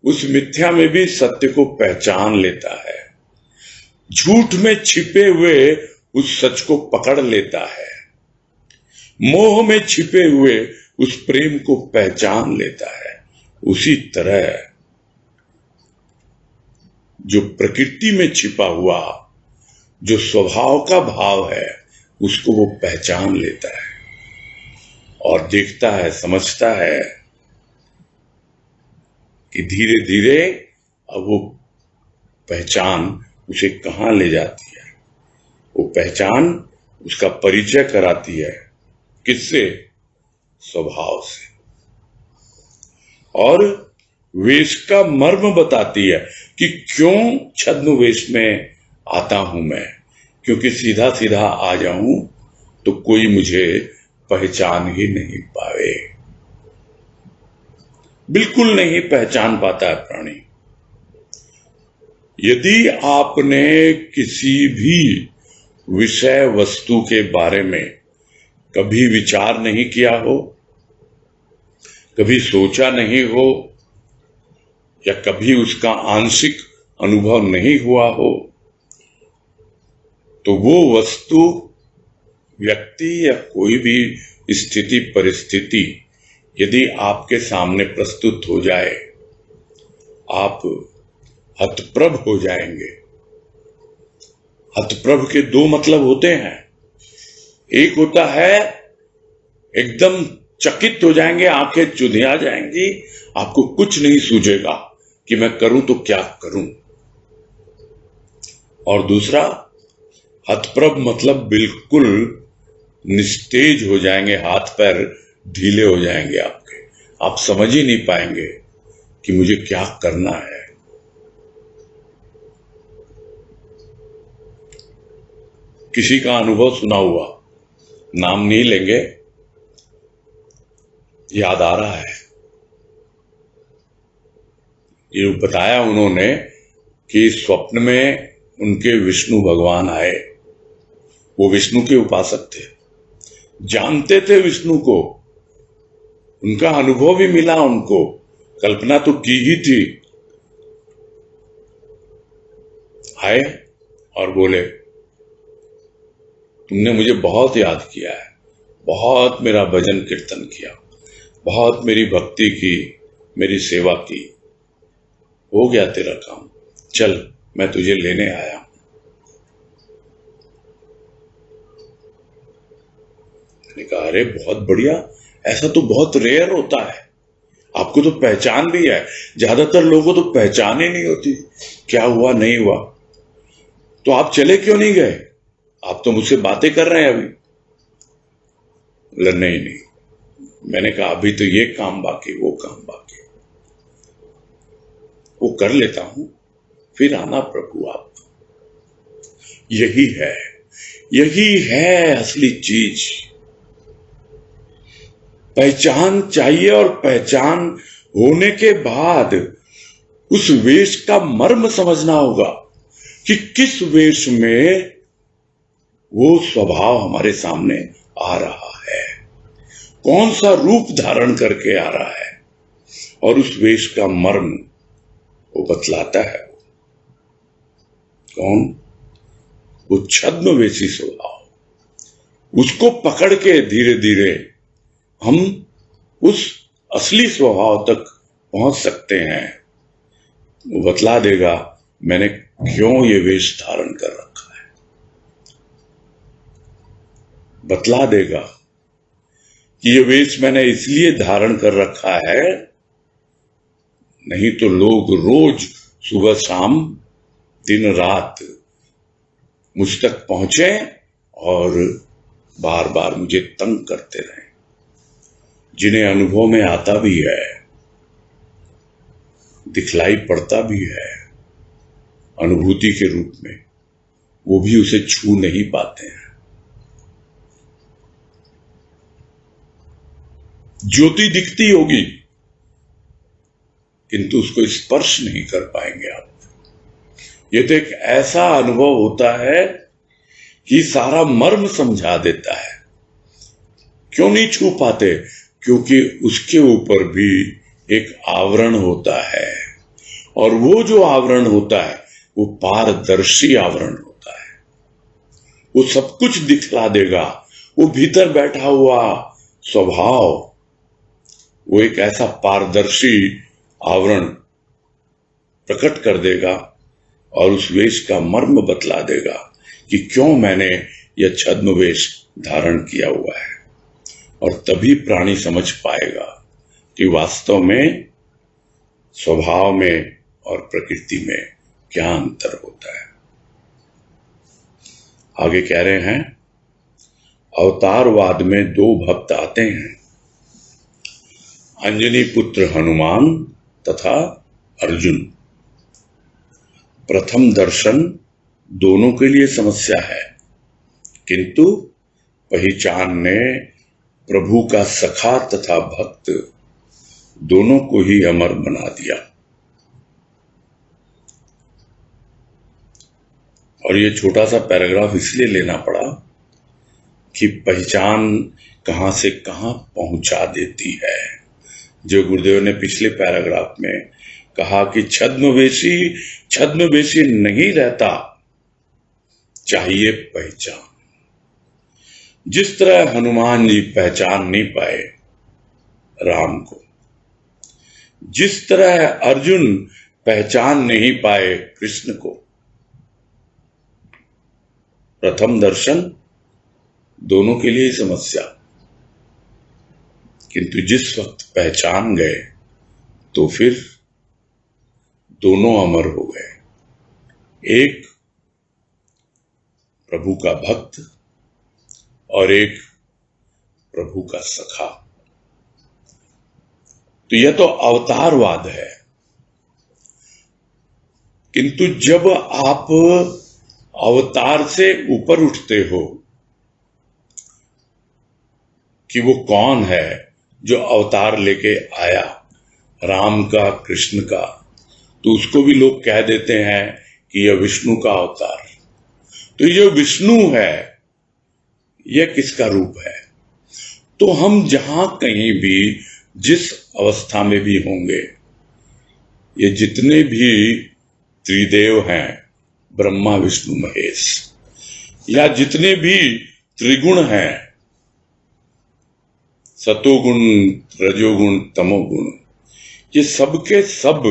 उस मिथ्या में भी सत्य को पहचान लेता है, झूठ में छिपे हुए उस सच को पकड़ लेता है, मोह में छिपे हुए उस प्रेम को पहचान लेता है। उसी तरह जो प्रकृति में छिपा हुआ जो स्वभाव का भाव है, उसको वो पहचान लेता है और देखता है, समझता है कि धीरे धीरे अब वो पहचान उसे कहां ले जाती है। वो पहचान उसका परिचय कराती है, किससे? स्वभाव से। और वेश का मर्म बताती है कि क्यों छद्म वेश में आता हूं मैं, क्योंकि सीधा सीधा आ जाऊं तो कोई मुझे पहचान ही नहीं पाए। बिल्कुल नहीं पहचान पाता है प्राणी। यदि आपने किसी भी विषय वस्तु के बारे में कभी विचार नहीं किया हो, कभी सोचा नहीं हो, या कभी उसका आंशिक अनुभव नहीं हुआ हो, तो वो वस्तु, व्यक्ति या कोई भी स्थिति परिस्थिति यदि आपके सामने प्रस्तुत हो जाए, आप हतप्रभ हो जाएंगे। हतप्रभ के दो मतलब होते हैं। एक होता है एकदम चकित हो जाएंगे, आंखें चुधिया जाएंगी, आपको कुछ नहीं सूझेगा कि मैं करूं तो क्या करूं। और दूसरा हतप्रभ मतलब बिल्कुल निस्तेज हो जाएंगे, हाथ पैर ढीले हो जाएंगे आपके, आप समझ ही नहीं पाएंगे कि मुझे क्या करना है। किसी का अनुभव सुना हुआ, नाम नहीं लेंगे, याद आ रहा है। ये बताया उन्होंने कि स्वप्न में उनके विष्णु भगवान आए। वो विष्णु के उपासक थे, जानते थे विष्णु को, उनका अनुभव भी मिला उनको, कल्पना तो की ही थी। आए और बोले तुमने मुझे बहुत याद किया है, बहुत मेरा भजन कीर्तन किया, बहुत मेरी भक्ति की, मेरी सेवा की, हो गया तेरा काम, चल मैं तुझे लेने आया। मैंने कहा अरे बहुत बढ़िया, ऐसा तो बहुत रेयर होता है, आपको तो पहचान भी है, ज्यादातर लोगों को तो पहचान ही नहीं होती, क्या हुआ नहीं हुआ। तो आप चले क्यों नहीं गए, आप तो मुझसे बातें कर रहे हैं अभी। नहीं नहीं, मैंने कहा अभी तो ये काम बाकी, वो काम बाकी, वो कर लेता हूं, फिर आना प्रभु आप। यही है असली चीज। पहचान चाहिए, और पहचान होने के बाद उस वेश का मर्म समझना होगा कि किस वेश में वो स्वभाव हमारे सामने आ रहा है, कौन सा रूप धारण करके आ रहा है, और उस वेश का मर्म वो बतलाता है। कौन? वो छद्मवेशी स्वभाव, उसको पकड़ के धीरे धीरे हम उस असली स्वभाव तक पहुंच सकते हैं। वो बतला देगा मैंने क्यों ये वेश धारण कर रखा है, बतला देगा कि ये वेश मैंने इसलिए धारण कर रखा है, नहीं तो लोग रोज सुबह शाम दिन रात मुझ तक पहुंचे और बार बार मुझे तंग करते रहे। जिन्हें अनुभव में आता भी है, दिखलाई पड़ता भी है अनुभूति के रूप में, वो भी उसे छू नहीं पाते हैं। ज्योति दिखती होगी किंतु उसको स्पर्श नहीं कर पाएंगे आप। ये तो एक ऐसा अनुभव होता है कि सारा मर्म समझा देता है। क्यों नहीं छू पाते? क्योंकि उसके ऊपर भी एक आवरण होता है, और वो जो आवरण होता है वो पारदर्शी आवरण होता है। वो सब कुछ दिखला देगा। वो भीतर बैठा हुआ स्वभाव वो एक ऐसा पारदर्शी आवरण प्रकट कर देगा और उस वेश का मर्म बतला देगा कि क्यों मैंने यह छद्म वेश धारण किया हुआ है। और तभी प्राणी समझ पाएगा कि वास्तव में स्वभाव में और प्रकृति में क्या अंतर होता है। आगे कह रहे हैं, अवतारवाद में दो भक्त आते हैं, अंजनी पुत्र हनुमान तथा अर्जुन। प्रथम दर्शन दोनों के लिए समस्या है, किंतु पहचान ने प्रभु का सखा तथा भक्त दोनों को ही अमर बना दिया। और ये छोटा सा पैराग्राफ इसलिए लेना पड़ा कि पहचान कहां से कहां पहुंचा देती है। जो गुरुदेव ने पिछले पैराग्राफ में कहा कि छद्मवेशी नहीं रहता, चाहिए पहचान। जिस तरह हनुमान जी पहचान नहीं पाए राम को, जिस तरह अर्जुन पहचान नहीं पाए कृष्ण को, प्रथम दर्शन दोनों के लिए समस्या, किंतु जिस वक्त पहचान गए तो फिर दोनों अमर हो गए। एक प्रभु का भक्त और एक प्रभु का सखा। तो यह तो अवतारवाद है, किंतु जब आप अवतार से ऊपर उठते हो कि वो कौन है जो अवतार लेके आया, राम का, कृष्ण का, तो उसको भी लोग कह देते हैं कि यह विष्णु का अवतार। तो ये विष्णु है, यह किसका रूप है? तो हम जहां कहीं भी जिस अवस्था में भी होंगे, ये जितने भी त्रिदेव हैं, ब्रह्मा विष्णु महेश, या जितने भी त्रिगुण हैं, सतोगुण रजोगुण तमोगुण, ये सब के सब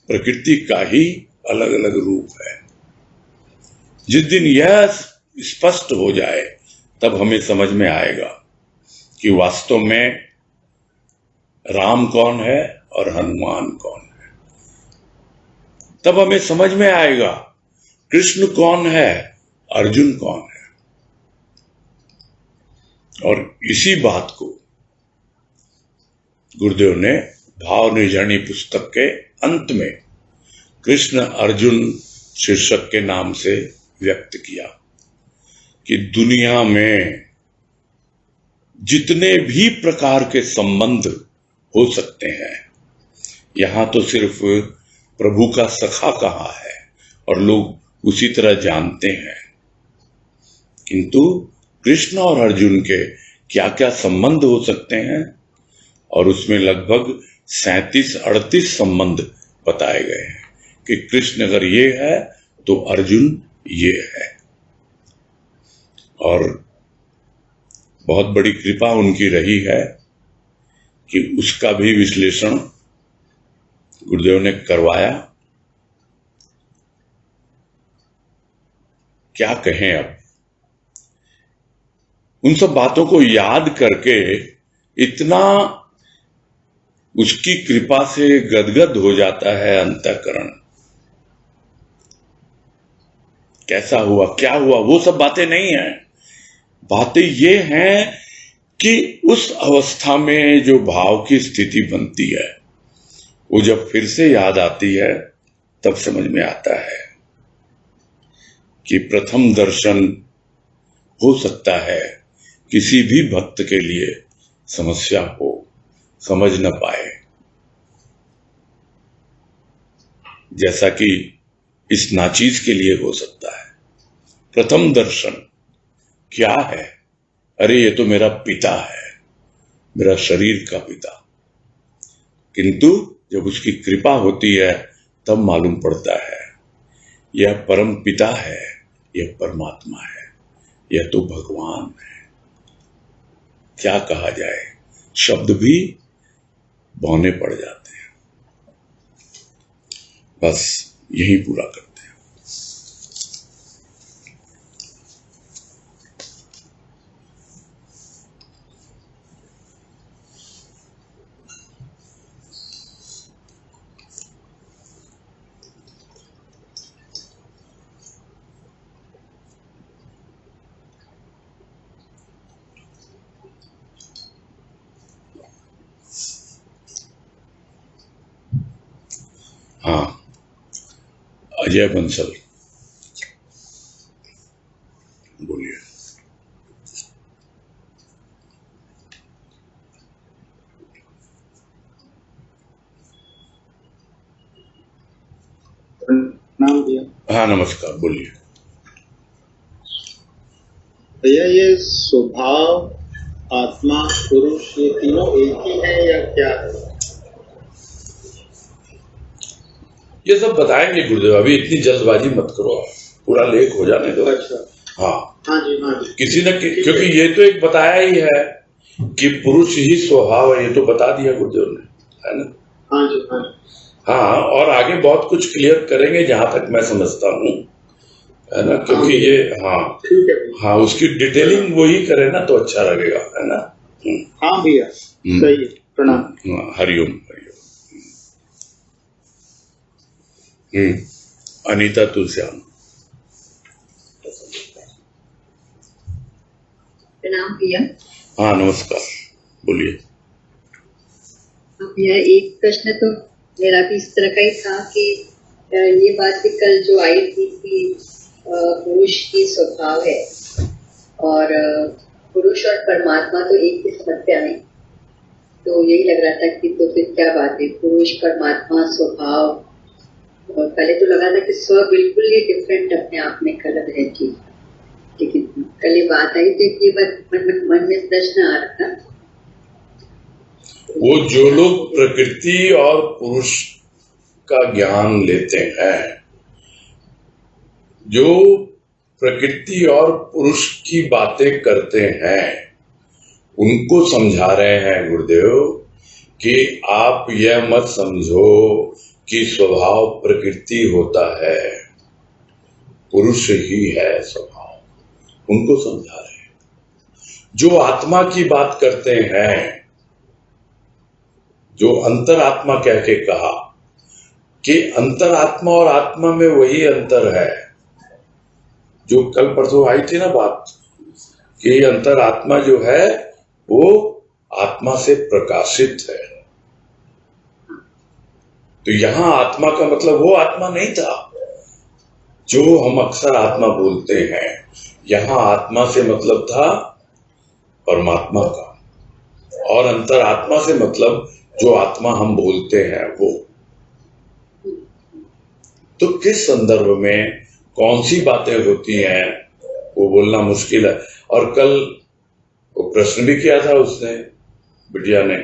प्रकृति का ही अलग अलग रूप है। जिस दिन यह स्पष्ट हो जाए तब हमें समझ में आएगा कि वास्तव में राम कौन है और हनुमान कौन है। तब हमें समझ में आएगा कृष्ण कौन है, अर्जुन कौन है। और इसी बात को गुरुदेव ने भाव निर्जरणी पुस्तक के अंत में कृष्ण अर्जुन शीर्षक के नाम से व्यक्त किया कि दुनिया में जितने भी प्रकार के संबंध हो सकते हैं, यहां तो सिर्फ प्रभु का सखा कहा है और लोग उसी तरह जानते हैं, किंतु कृष्ण और अर्जुन के क्या क्या संबंध हो सकते हैं, और उसमें लगभग 37-38 संबंध बताए गए हैं कि कृष्ण अगर ये है तो अर्जुन ये है। और बहुत बड़ी कृपा उनकी रही है कि उसका भी विश्लेषण गुरुदेव ने करवाया। क्या कहें, अब उन सब बातों को याद करके इतना उसकी कृपा से गदगद हो जाता है अंतःकरण। कैसा हुआ, क्या हुआ, वो सब बातें नहीं है। बातें ये हैं कि उस अवस्था में जो भाव की स्थिति बनती है, वो जब फिर से याद आती है तब समझ में आता है कि प्रथम दर्शन हो सकता है किसी भी भक्त के लिए समस्या हो, समझ न पाए, जैसा कि इस नाचीज के लिए हो सकता है। प्रथम दर्शन क्या है? अरे ये तो मेरा पिता है, मेरा शरीर का पिता। किंतु जब उसकी कृपा होती है तब मालूम पड़ता है यह परम पिता है, यह परमात्मा है, यह तो भगवान है। क्या कहा जाए, शब्द भी बौने पड़ जाते हैं। बस यही पूरा करते हैं। हाँ, अजय बंसल बोलिए। नाम दिया। हाँ नमस्कार, बोलिए। भैया ये स्वभाव, आत्मा, पुरुष, ये तीनों एक ही है या क्या है? ये सब बताएंगे गुरुदेव, अभी इतनी जल्दबाजी मत करो, पूरा लेख हो जाने दो। अच्छा, हाँ हाँ जी, हाँ जी। किसी न क्योंकि ये तो एक बताया ही है कि पुरुष ही स्वभाव है, ये तो बता दिया गुरुदेव ने, है ना? हाँ जी, हाँ जी। हाँ, और आगे बहुत कुछ क्लियर करेंगे जहां तक मैं समझता हूं। है ना, क्योंकि ये हाँ ठीक है। हाँ उसकी डिटेलिंग वही करे ना तो अच्छा लगेगा, है ना। हाँ भैया, सही है। प्रणाम। हरिओम हरिओम। अनीता तुलसियान। प्रणाम भैया। हाँ नमस्कार, बोलिए। भैया एक प्रश्न तो मेरा भी इस तरह का ही था कि ये बात भी कल जो आई थी कि पुरुष की स्वभाव है और पुरुष और परमात्मा तो एक ही समझ पे आए, तो यही लग रहा था कि तो फिर क्या बात है, पुरुष परमात्मा स्वभाव। और पहले तो लगा था कि स्व बिल्कुल ही डिफरेंट अपने आप में अलग है चीज, लेकिन कल ये बात आई तो ये बात मन में प्रश्न आ रहा था। वो जो लोग प्रकृति और पुरुष का ज्ञान लेते हैं, जो प्रकृति और पुरुष की बातें करते हैं, उनको समझा रहे हैं गुरुदेव कि आप यह मत समझो कि स्वभाव प्रकृति होता है, पुरुष ही है स्वभाव। उनको समझा रहे हैं। जो आत्मा की बात करते हैं, जो अंतरात्मा कह के कहा कि अंतरात्मा और आत्मा में वही अंतर है, जो कल परसों आई थी ना बात कि अंतरात्मा जो है वो आत्मा से प्रकाशित है। तो यहां आत्मा का मतलब वो आत्मा नहीं था जो हम अक्सर आत्मा बोलते हैं। यहां आत्मा से मतलब था परमात्मा का, और अंतरात्मा से मतलब जो आत्मा हम बोलते हैं वो। तो किस संदर्भ में कौन सी बातें होती हैं वो बोलना मुश्किल है। और कल वो प्रश्न भी किया था उसने, बिटिया ने,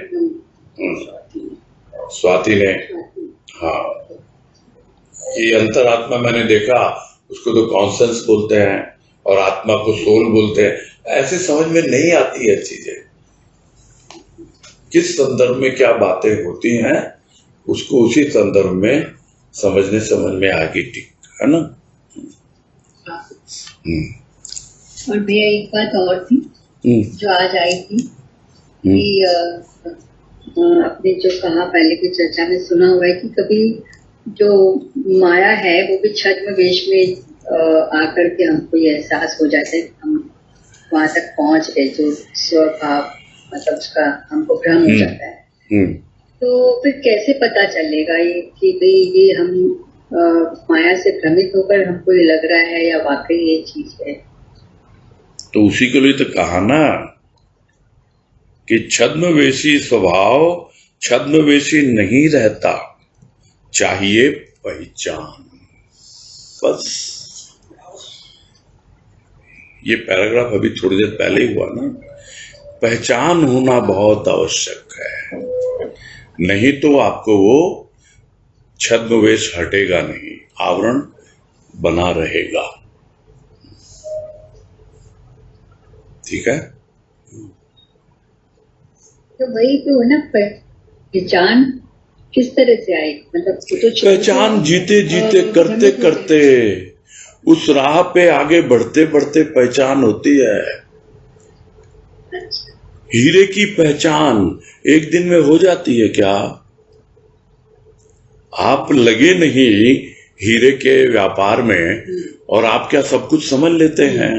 स्वाति ने, हाँ, कि अंतरात्मा मैंने देखा उसको तो कॉन्सेंस बोलते हैं और आत्मा को सोल बोलते हैं। ऐसे समझ में नहीं आती है चीजें, किस संदर्भ में क्या बातें होती हैं उसको उसी संदर्भ में समझ में आगे ठीक, है ना। और भैया एक बात और थी जो आज आई थी कि आपने जो कहा पहले की चर्चा में सुना हुआ है कि कभी जो माया है वो भी छद्म वेश में आकर के हमको ये एहसास हो जाता है कि हम वहां तक पहुंच गए, जो स्वभाव मतलब उसका हमको भ्रम हो जाता है। तो फिर कैसे पता चलेगा ये कि भाई ये हम माया से भ्रमित होकर हमको ये लग रहा है या वाकई ये चीज है। तो उसी के लिए तो कहा ना कि छद्मवेशी स्वभाव छद्मवेशी नहीं रहता, चाहिए पहचान। बस ये पैराग्राफ अभी थोड़ी देर पहले ही हुआ ना। पहचान होना बहुत आवश्यक है, नहीं तो आपको वो छद्मवेश हटेगा नहीं, आवरण बना रहेगा। ठीक है, तो वही तो है ना, पहचान किस तरह से आएगी, मतलब तो पहचान जीते जीते करते करते उस राह पे आगे बढ़ते बढ़ते पहचान होती है। अच्छा। हीरे की पहचान एक दिन में हो जाती है क्या? आप लगे नहीं हीरे के व्यापार में और आप क्या सब कुछ समझ लेते हैं?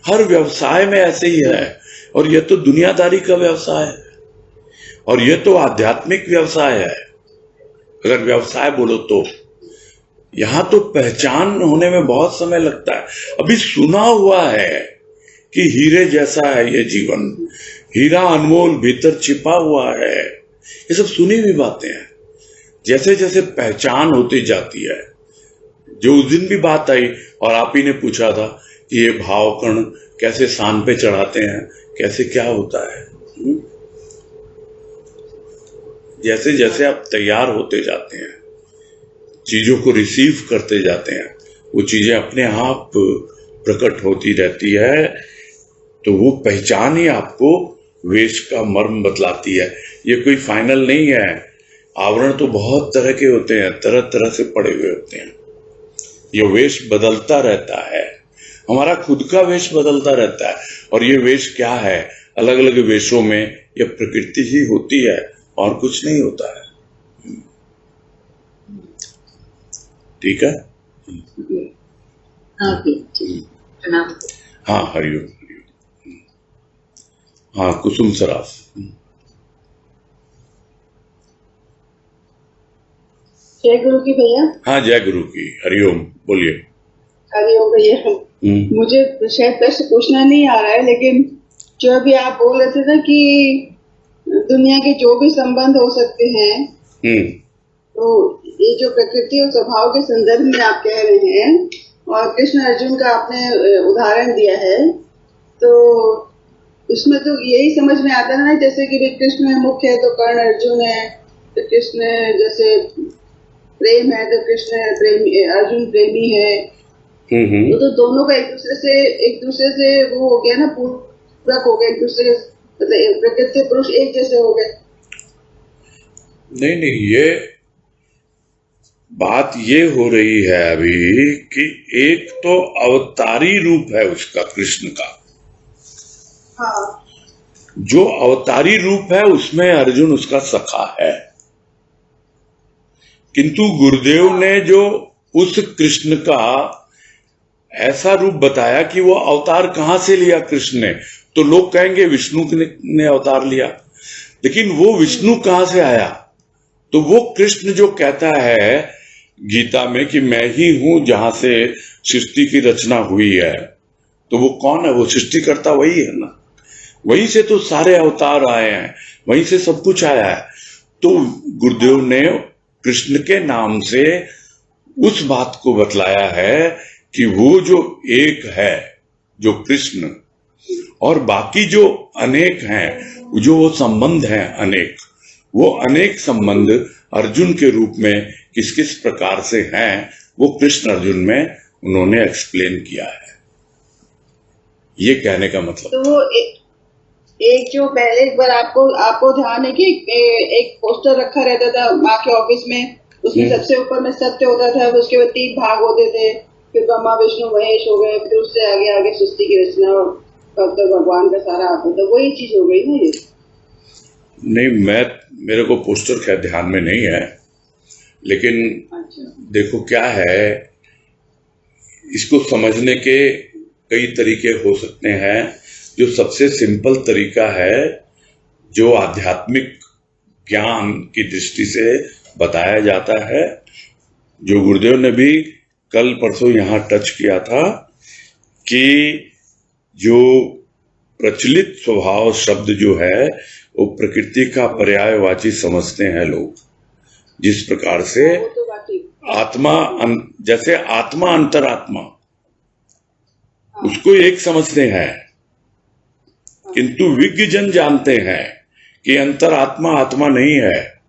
हर व्यवसाय में ऐसे ही है, और यह तो दुनियादारी का व्यवसाय है और यह तो आध्यात्मिक व्यवसाय है। अगर व्यवसाय बोलो तो यहां तो पहचान होने में बहुत समय लगता है। अभी सुना हुआ है कि हीरे जैसा है ये जीवन, हीरा अनमोल भीतर छिपा हुआ है, ये सब सुनी हुई बातें हैं। जैसे जैसे पहचान होती जाती है, जो उस दिन भी बात आई और आप ही ने पूछा था कि ये भाव कण कैसे शान पे चढ़ाते हैं, कैसे क्या होता है। जैसे जैसे आप तैयार होते जाते हैं, चीजों को रिसीव करते जाते हैं, वो चीजें अपने आप प्रकट होती रहती है। तो वो पहचान ही आपको वेश का मर्म बतलाती है। ये कोई फाइनल नहीं है। आवरण तो बहुत तरह के होते हैं, तरह तरह से पड़े हुए होते हैं। ये वेश बदलता रहता है, हमारा खुद का वेश बदलता रहता है। और ये वेश क्या है? अलग अलग वेशों में ये प्रकृति ही होती है और कुछ नहीं होता है। ठीक है? हाँ जी, प्रणाम। हाँ, हरिओम हरिओम। हाँ, कुसुम सराफ। जय गुरु की भैया। हाँ, जय गुरु की। हरिओम, बोलिए। हरिओम भैया। मुझे शायद प्रश्न पूछना नहीं आ रहा है, लेकिन जो अभी आप बोल रहे थे ना कि दुनिया के जो भी संबंध हो सकते हैं, तो ये जो प्रकृति और स्वभाव के संदर्भ में आप कह रहे हैं, और कृष्ण अर्जुन का आपने उदाहरण दिया है, तो इसमें तो यही समझ में आता है ना, जैसे कि कृष्ण मुख्य है तो कर्ण अर्जुन है, तो कृष्ण जैसे प्रेम है तो कृष्ण प्रेमी, अर्जुन प्रेमी है। तो दोनों का एक दूसरे से वो हो गया ना, पूरक हो गया, एक दूसरे मतलब प्रकृति पुरुष एक जैसे हो गए। नहीं, ये बात ये हो रही है अभी कि एक तो अवतारी रूप है उसका, कृष्ण का। हाँ। जो अवतारी रूप है उसमें अर्जुन उसका सखा है, किंतु गुरुदेव ने जो उस कृष्ण का ऐसा रूप बताया कि वो अवतार कहां से लिया कृष्ण ने, तो लोग कहेंगे विष्णु ने अवतार लिया, लेकिन वो विष्णु कहां से आया? तो वो कृष्ण जो कहता है गीता में कि मैं ही हूं जहां से सृष्टि की रचना हुई है, तो वो कौन है? वो सृष्टिकर्ता वही है ना, वहीं से तो सारे अवतार आए हैं, वहीं से सब कुछ आया है। तो गुरुदेव ने कृष्ण के नाम से उस बात को बतलाया है कि वो जो एक है, जो कृष्ण, और बाकी जो अनेक हैं, जो वो संबंध हैं अनेक, वो अनेक संबंध अर्जुन के रूप में किस किस प्रकार से हैं, वो कृष्ण अर्जुन में उन्होंने एक्सप्लेन किया है। ये कहने का मतलब। तो वो एक जो पहले एक बार आपको ध्यान है कि एक पोस्टर रखा रहता था माँ के ऑफिस में, उसमें सबसे ऊपर में सत्य होता था, उसके बाद 3 भाग होते थे, फिर ब्रह्मा विष्णु महेश हो गए, फिर उससे आगे सृष्टि की रचना और तो भगवान का सारा आता था, वही चीज हो गई ना ये? नहीं, मेरे को पोस्टर खैर ध्यान में नहीं है, लेकिन देखो क्या है, इसको समझने के कई तरीके हो सकते हैं। जो सबसे सिंपल तरीका है, जो आध्यात्मिक ज्ञान की दृष्टि से बताया जाता है, जो गुरुदेव ने भी कल परसों यहाँ टच किया था, कि जो प्रचलित स्वभाव शब्द जो है वो प्रकृति का पर्यायवाची समझते हैं लोग। जिस प्रकार से आत्मा, जैसे आत्मा अंतरात्मा, उसको एक समझते हैं, किंतु विज्ञ जन जानते हैं कि अंतरात्मा आत्मा नहीं है,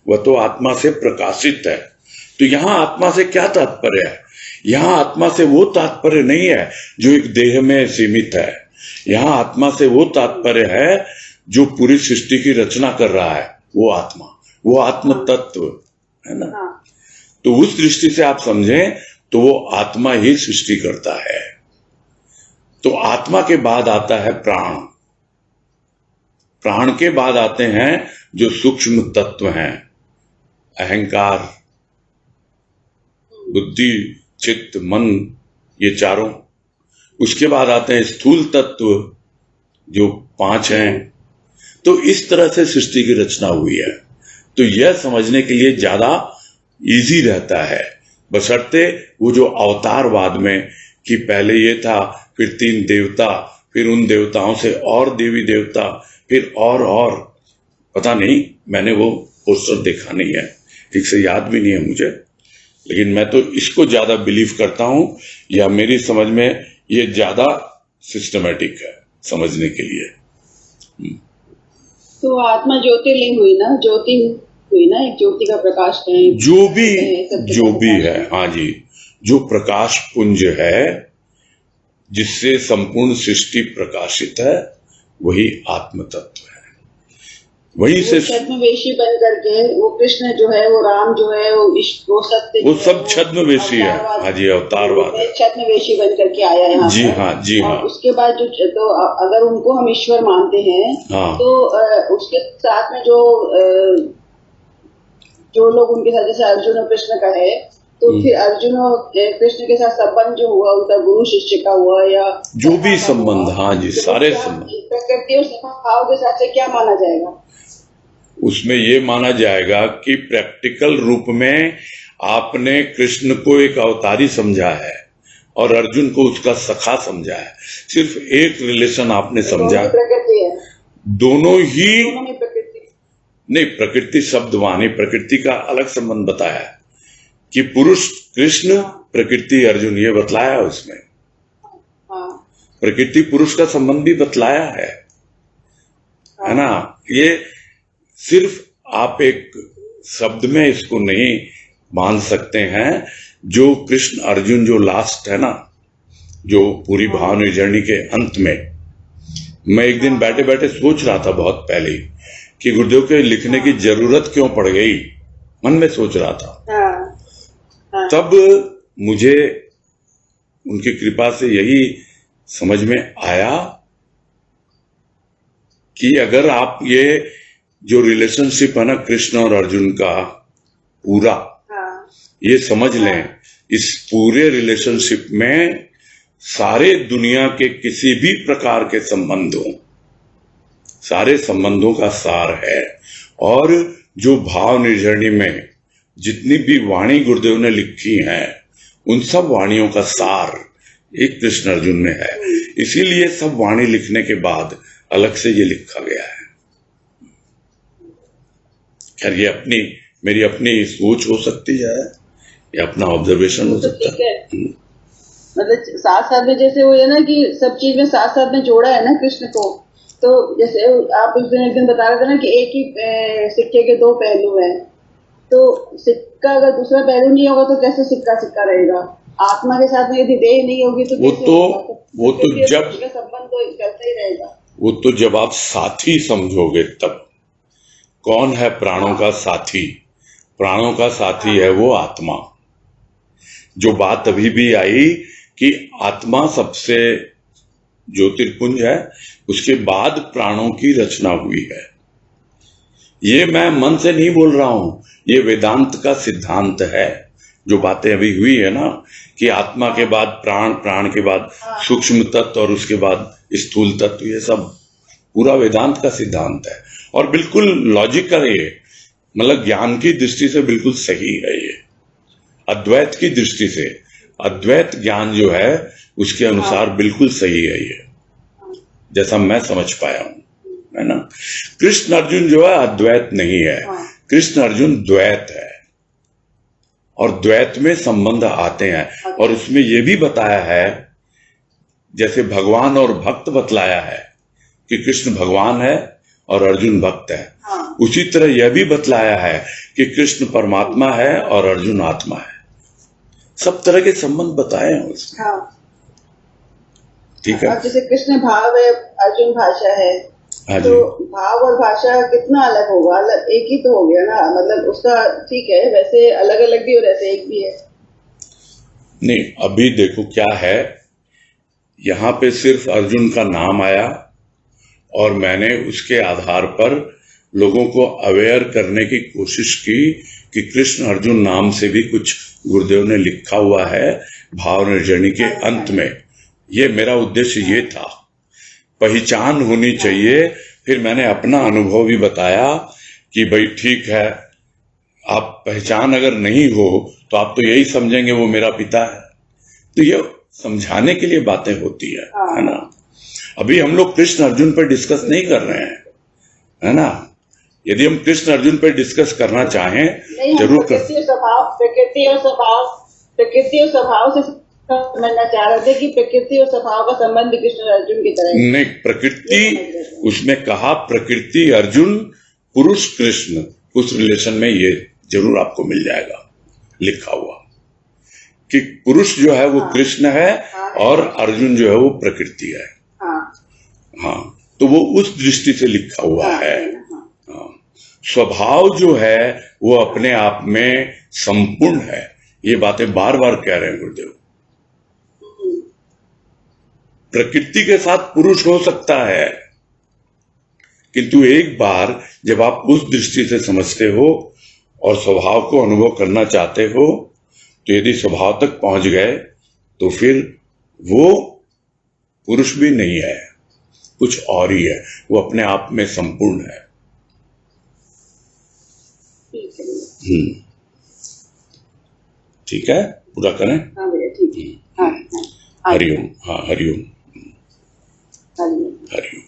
वह तो आत्मा से प्रकाशित है। तो यहां आत्मा से क्या तात्पर्य है? यहां आत्मा से वो तात्पर्य नहीं है जो एक देह में सीमित है, यहां आत्मा से वो तात्पर्य है जो पूरी सृष्टि की रचना कर रहा है, वो आत्मा, वो आत्म तत्व है ना। तो उस दृष्टि से आप समझें तो वो आत्मा ही सृष्टि करता है। तो आत्मा के बाद आता है प्राण, प्राण के बाद आते हैं जो सूक्ष्म तत्व हैं, अहंकार, बुद्धि, चित्त, मन, ये चारों। उसके बाद आते हैं स्थूल तत्व जो 5 हैं। तो इस तरह से सृष्टि की रचना हुई है। तो यह समझने के लिए ज्यादा इजी रहता है, बशर्ते वो जो अवतारवाद में कि पहले ये था, फिर 3 देवता, फिर उन देवताओं से और देवी देवता, फिर और पता नहीं, मैंने वो पोस्टर देखा नहीं है, ठीक से याद भी नहीं है मुझे, लेकिन मैं तो इसको ज्यादा बिलीव करता हूं, या मेरी समझ में ये ज्यादा सिस्टमेटिक है समझने के लिए। तो आत्मा ज्योतिर्लिंग हुई ना, ज्योति हुई ना, एक ज्योति का प्रकाश है, जो भी है, हाँ जी, जो प्रकाश पुंज है जिससे संपूर्ण सृष्टि प्रकाशित है, वही आत्म तत्व है। वहीं से छद्मवेशी बन करके वो कृष्ण जो है, वो राम जो है, वो सत्य, वो सब छद्मवेशी है। हाँ जी, अवतारवाद है, छद्मवेशी बन करके आया है यहाँ जी पर। हाँ, जी हाँ। उसके बाद तो अगर उनको हम ईश्वर मानते हैं, हाँ। तो उसके साथ में जो लोग उनके साथ, जैसे अर्जुन और कृष्ण का है, तो फिर अर्जुन और कृष्ण के साथ संबंध जो हुआ, उनका गुरु शिष्य का हुआ या जो भी संबंध, हाँ जी, सारे संबंध प्रकृति और स्वभाव के साथ से क्या माना जाएगा? उसमें ये माना जाएगा कि प्रैक्टिकल रूप में आपने कृष्ण को एक अवतारी समझा है और अर्जुन को उसका सखा समझा है। सिर्फ एक रिलेशन आपने समझा, प्रकृति है, दोनों ही में प्रकृति नहीं, प्रकृति शब्द वाणी, प्रकृति का अलग संबंध बताया है कि पुरुष कृष्ण, प्रकृति अर्जुन, ये बतलाया है उसमें। प्रकृति पुरुष का संबंध भी बतलाया है ना। ये सिर्फ आप एक शब्द में इसको नहीं बांध सकते हैं। जो कृष्ण अर्जुन जो लास्ट है ना, जो पूरी भावना जर्नी के अंत में, मैं एक दिन बैठे बैठे सोच रहा था बहुत पहले कि गुरुदेव के लिखने की जरूरत क्यों पड़ गई, मन में सोच रहा था। तब मुझे उनकी कृपा से यही समझ में आया कि अगर आप ये जो रिलेशनशिप है ना कृष्ण और अर्जुन का पूरा, ये समझ लें, इस पूरे रिलेशनशिप में सारे दुनिया के किसी भी प्रकार के संबंधों, सारे संबंधों का सार है। और जो भाव निर्जरणी में जितनी भी वाणी गुरुदेव ने लिखी हैं, उन सब वाणियों का सार एक कृष्ण अर्जुन में है। इसीलिए सब वाणी लिखने के बाद अलग से ये लिखा गया है। खैर ये मेरी अपनी सोच हो सकती है या अपना ऑब्जर्वेशन हो सकता है। मतलब साथ साथ में जैसे वो है ना कि सब चीज में साथ साथ में जोड़ा है ना कृष्ण को। तो जैसे आप उस दिन एक दिन बता रहे थे ना कि एक ही सिक्के के दो पहलू हैं, तो सिक्का अगर दूसरा पहलू नहीं होगा तो कैसे सिक्का सिक्का रहेगा? आत्मा के साथ में यदि देह नहीं होगी तो वो तो जब संबंध तो करता ही रहेगा। वो तो जब आप साथी समझोगे तब। कौन है प्राणों का साथी? प्राणों का साथी है वो आत्मा। जो बात अभी भी आई कि आत्मा सबसे ज्योतिर्पुंज है, उसके बाद प्राणों की रचना हुई है। ये मैं मन से नहीं बोल रहा हूं, ये वेदांत का सिद्धांत है। जो बातें अभी हुई है ना कि आत्मा के बाद प्राण, प्राण के बाद सूक्ष्म तत्व और उसके बाद स्थूल तत्व, ये सब पूरा वेदांत का सिद्धांत है और बिल्कुल लॉजिकल है। ये मतलब ज्ञान की दृष्टि से बिल्कुल सही है। ये अद्वैत की दृष्टि से, अद्वैत ज्ञान जो है उसके अनुसार बिल्कुल सही है ये, जैसा मैं समझ पाया हूं, है ना। कृष्ण अर्जुन जो है अद्वैत नहीं है, कृष्ण अर्जुन द्वैत है और द्वैत में संबंध आते हैं। और उसमें यह भी बताया है, जैसे भगवान और भक्त बतलाया है कि कृष्ण भगवान है और अर्जुन भक्त है, उसी तरह यह भी बतलाया है कि कृष्ण परमात्मा है और अर्जुन आत्मा है। सब तरह के संबंध बताए हैं उसमें। ठीक है। जैसे कृष्ण भाव है, अर्जुन भाषा है, तो भाव और भाषा कितना अलग होगा? अलग एक ही तो हो गया ना, मतलब उसका ठीक है, वैसे अलग अलग भी और ऐसे एक भी है। नहीं, अभी देखो क्या है, यहाँ पे सिर्फ अर्जुन का नाम आया और मैंने उसके आधार पर लोगों को अवेयर करने की कोशिश की कि कृष्ण अर्जुन नाम से भी कुछ गुरुदेव ने लिखा हुआ है भाव निर्जरणी के अंत में। ये मेरा उद्देश्य ये था, पहचान होनी चाहिए। फिर मैंने अपना अनुभव भी बताया कि भाई ठीक है, आप पहचान अगर नहीं हो तो आप तो यही समझेंगे वो मेरा पिता है। तो ये समझाने के लिए बातें होती है ना। अभी हम लोग कृष्ण अर्जुन पर डिस्कस नहीं कर रहे हैं, है ना। यदि हम कृष्ण अर्जुन पर डिस्कस करना चाहें जरूर कर। प्रकृति और स्वभाव से समझना चाह रहे थे कि प्रकृति और स्वभाव का संबंध कृष्ण अर्जुन की तरह नहीं, प्रकृति उसमें कहा प्रकृति अर्जुन, पुरुष कृष्ण, उस रिलेशन में ये जरूर आपको मिल जाएगा लिखा हुआ कि पुरुष जो है वो कृष्ण है और अर्जुन जो है वो प्रकृति है। हाँ, तो वो उस दृष्टि से लिखा हुआ है। हाँ, स्वभाव जो है वो अपने आप में संपूर्ण है। ये बातें बार बार कह रहे हैं गुरुदेव। प्रकृति के साथ पुरुष हो सकता है, किंतु एक बार जब आप उस दृष्टि से समझते हो और स्वभाव को अनुभव करना चाहते हो, तो यदि स्वभाव तक पहुंच गए तो फिर वो पुरुष भी नहीं है, कुछ और ही है, वो अपने आप में संपूर्ण है। ठीक है, पूरा करें। हाँ भैया, ठीक है। हाँ, हरिओम। हाँ, हरिओम। हरिओम।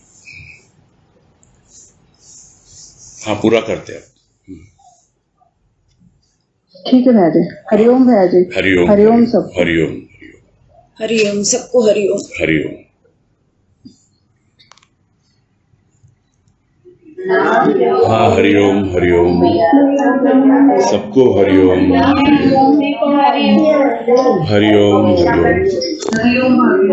हाँ, पूरा करते हैं। ठीक है भैया जी। हरिओम भैया जी। हरिओम। हरिओम सबको। हरिओम। हरिओम सबको। हरिओम। हरिओम। हाँ, हरिओम। हरिओम सबको। हरिओम। हरिओम। हरिओम।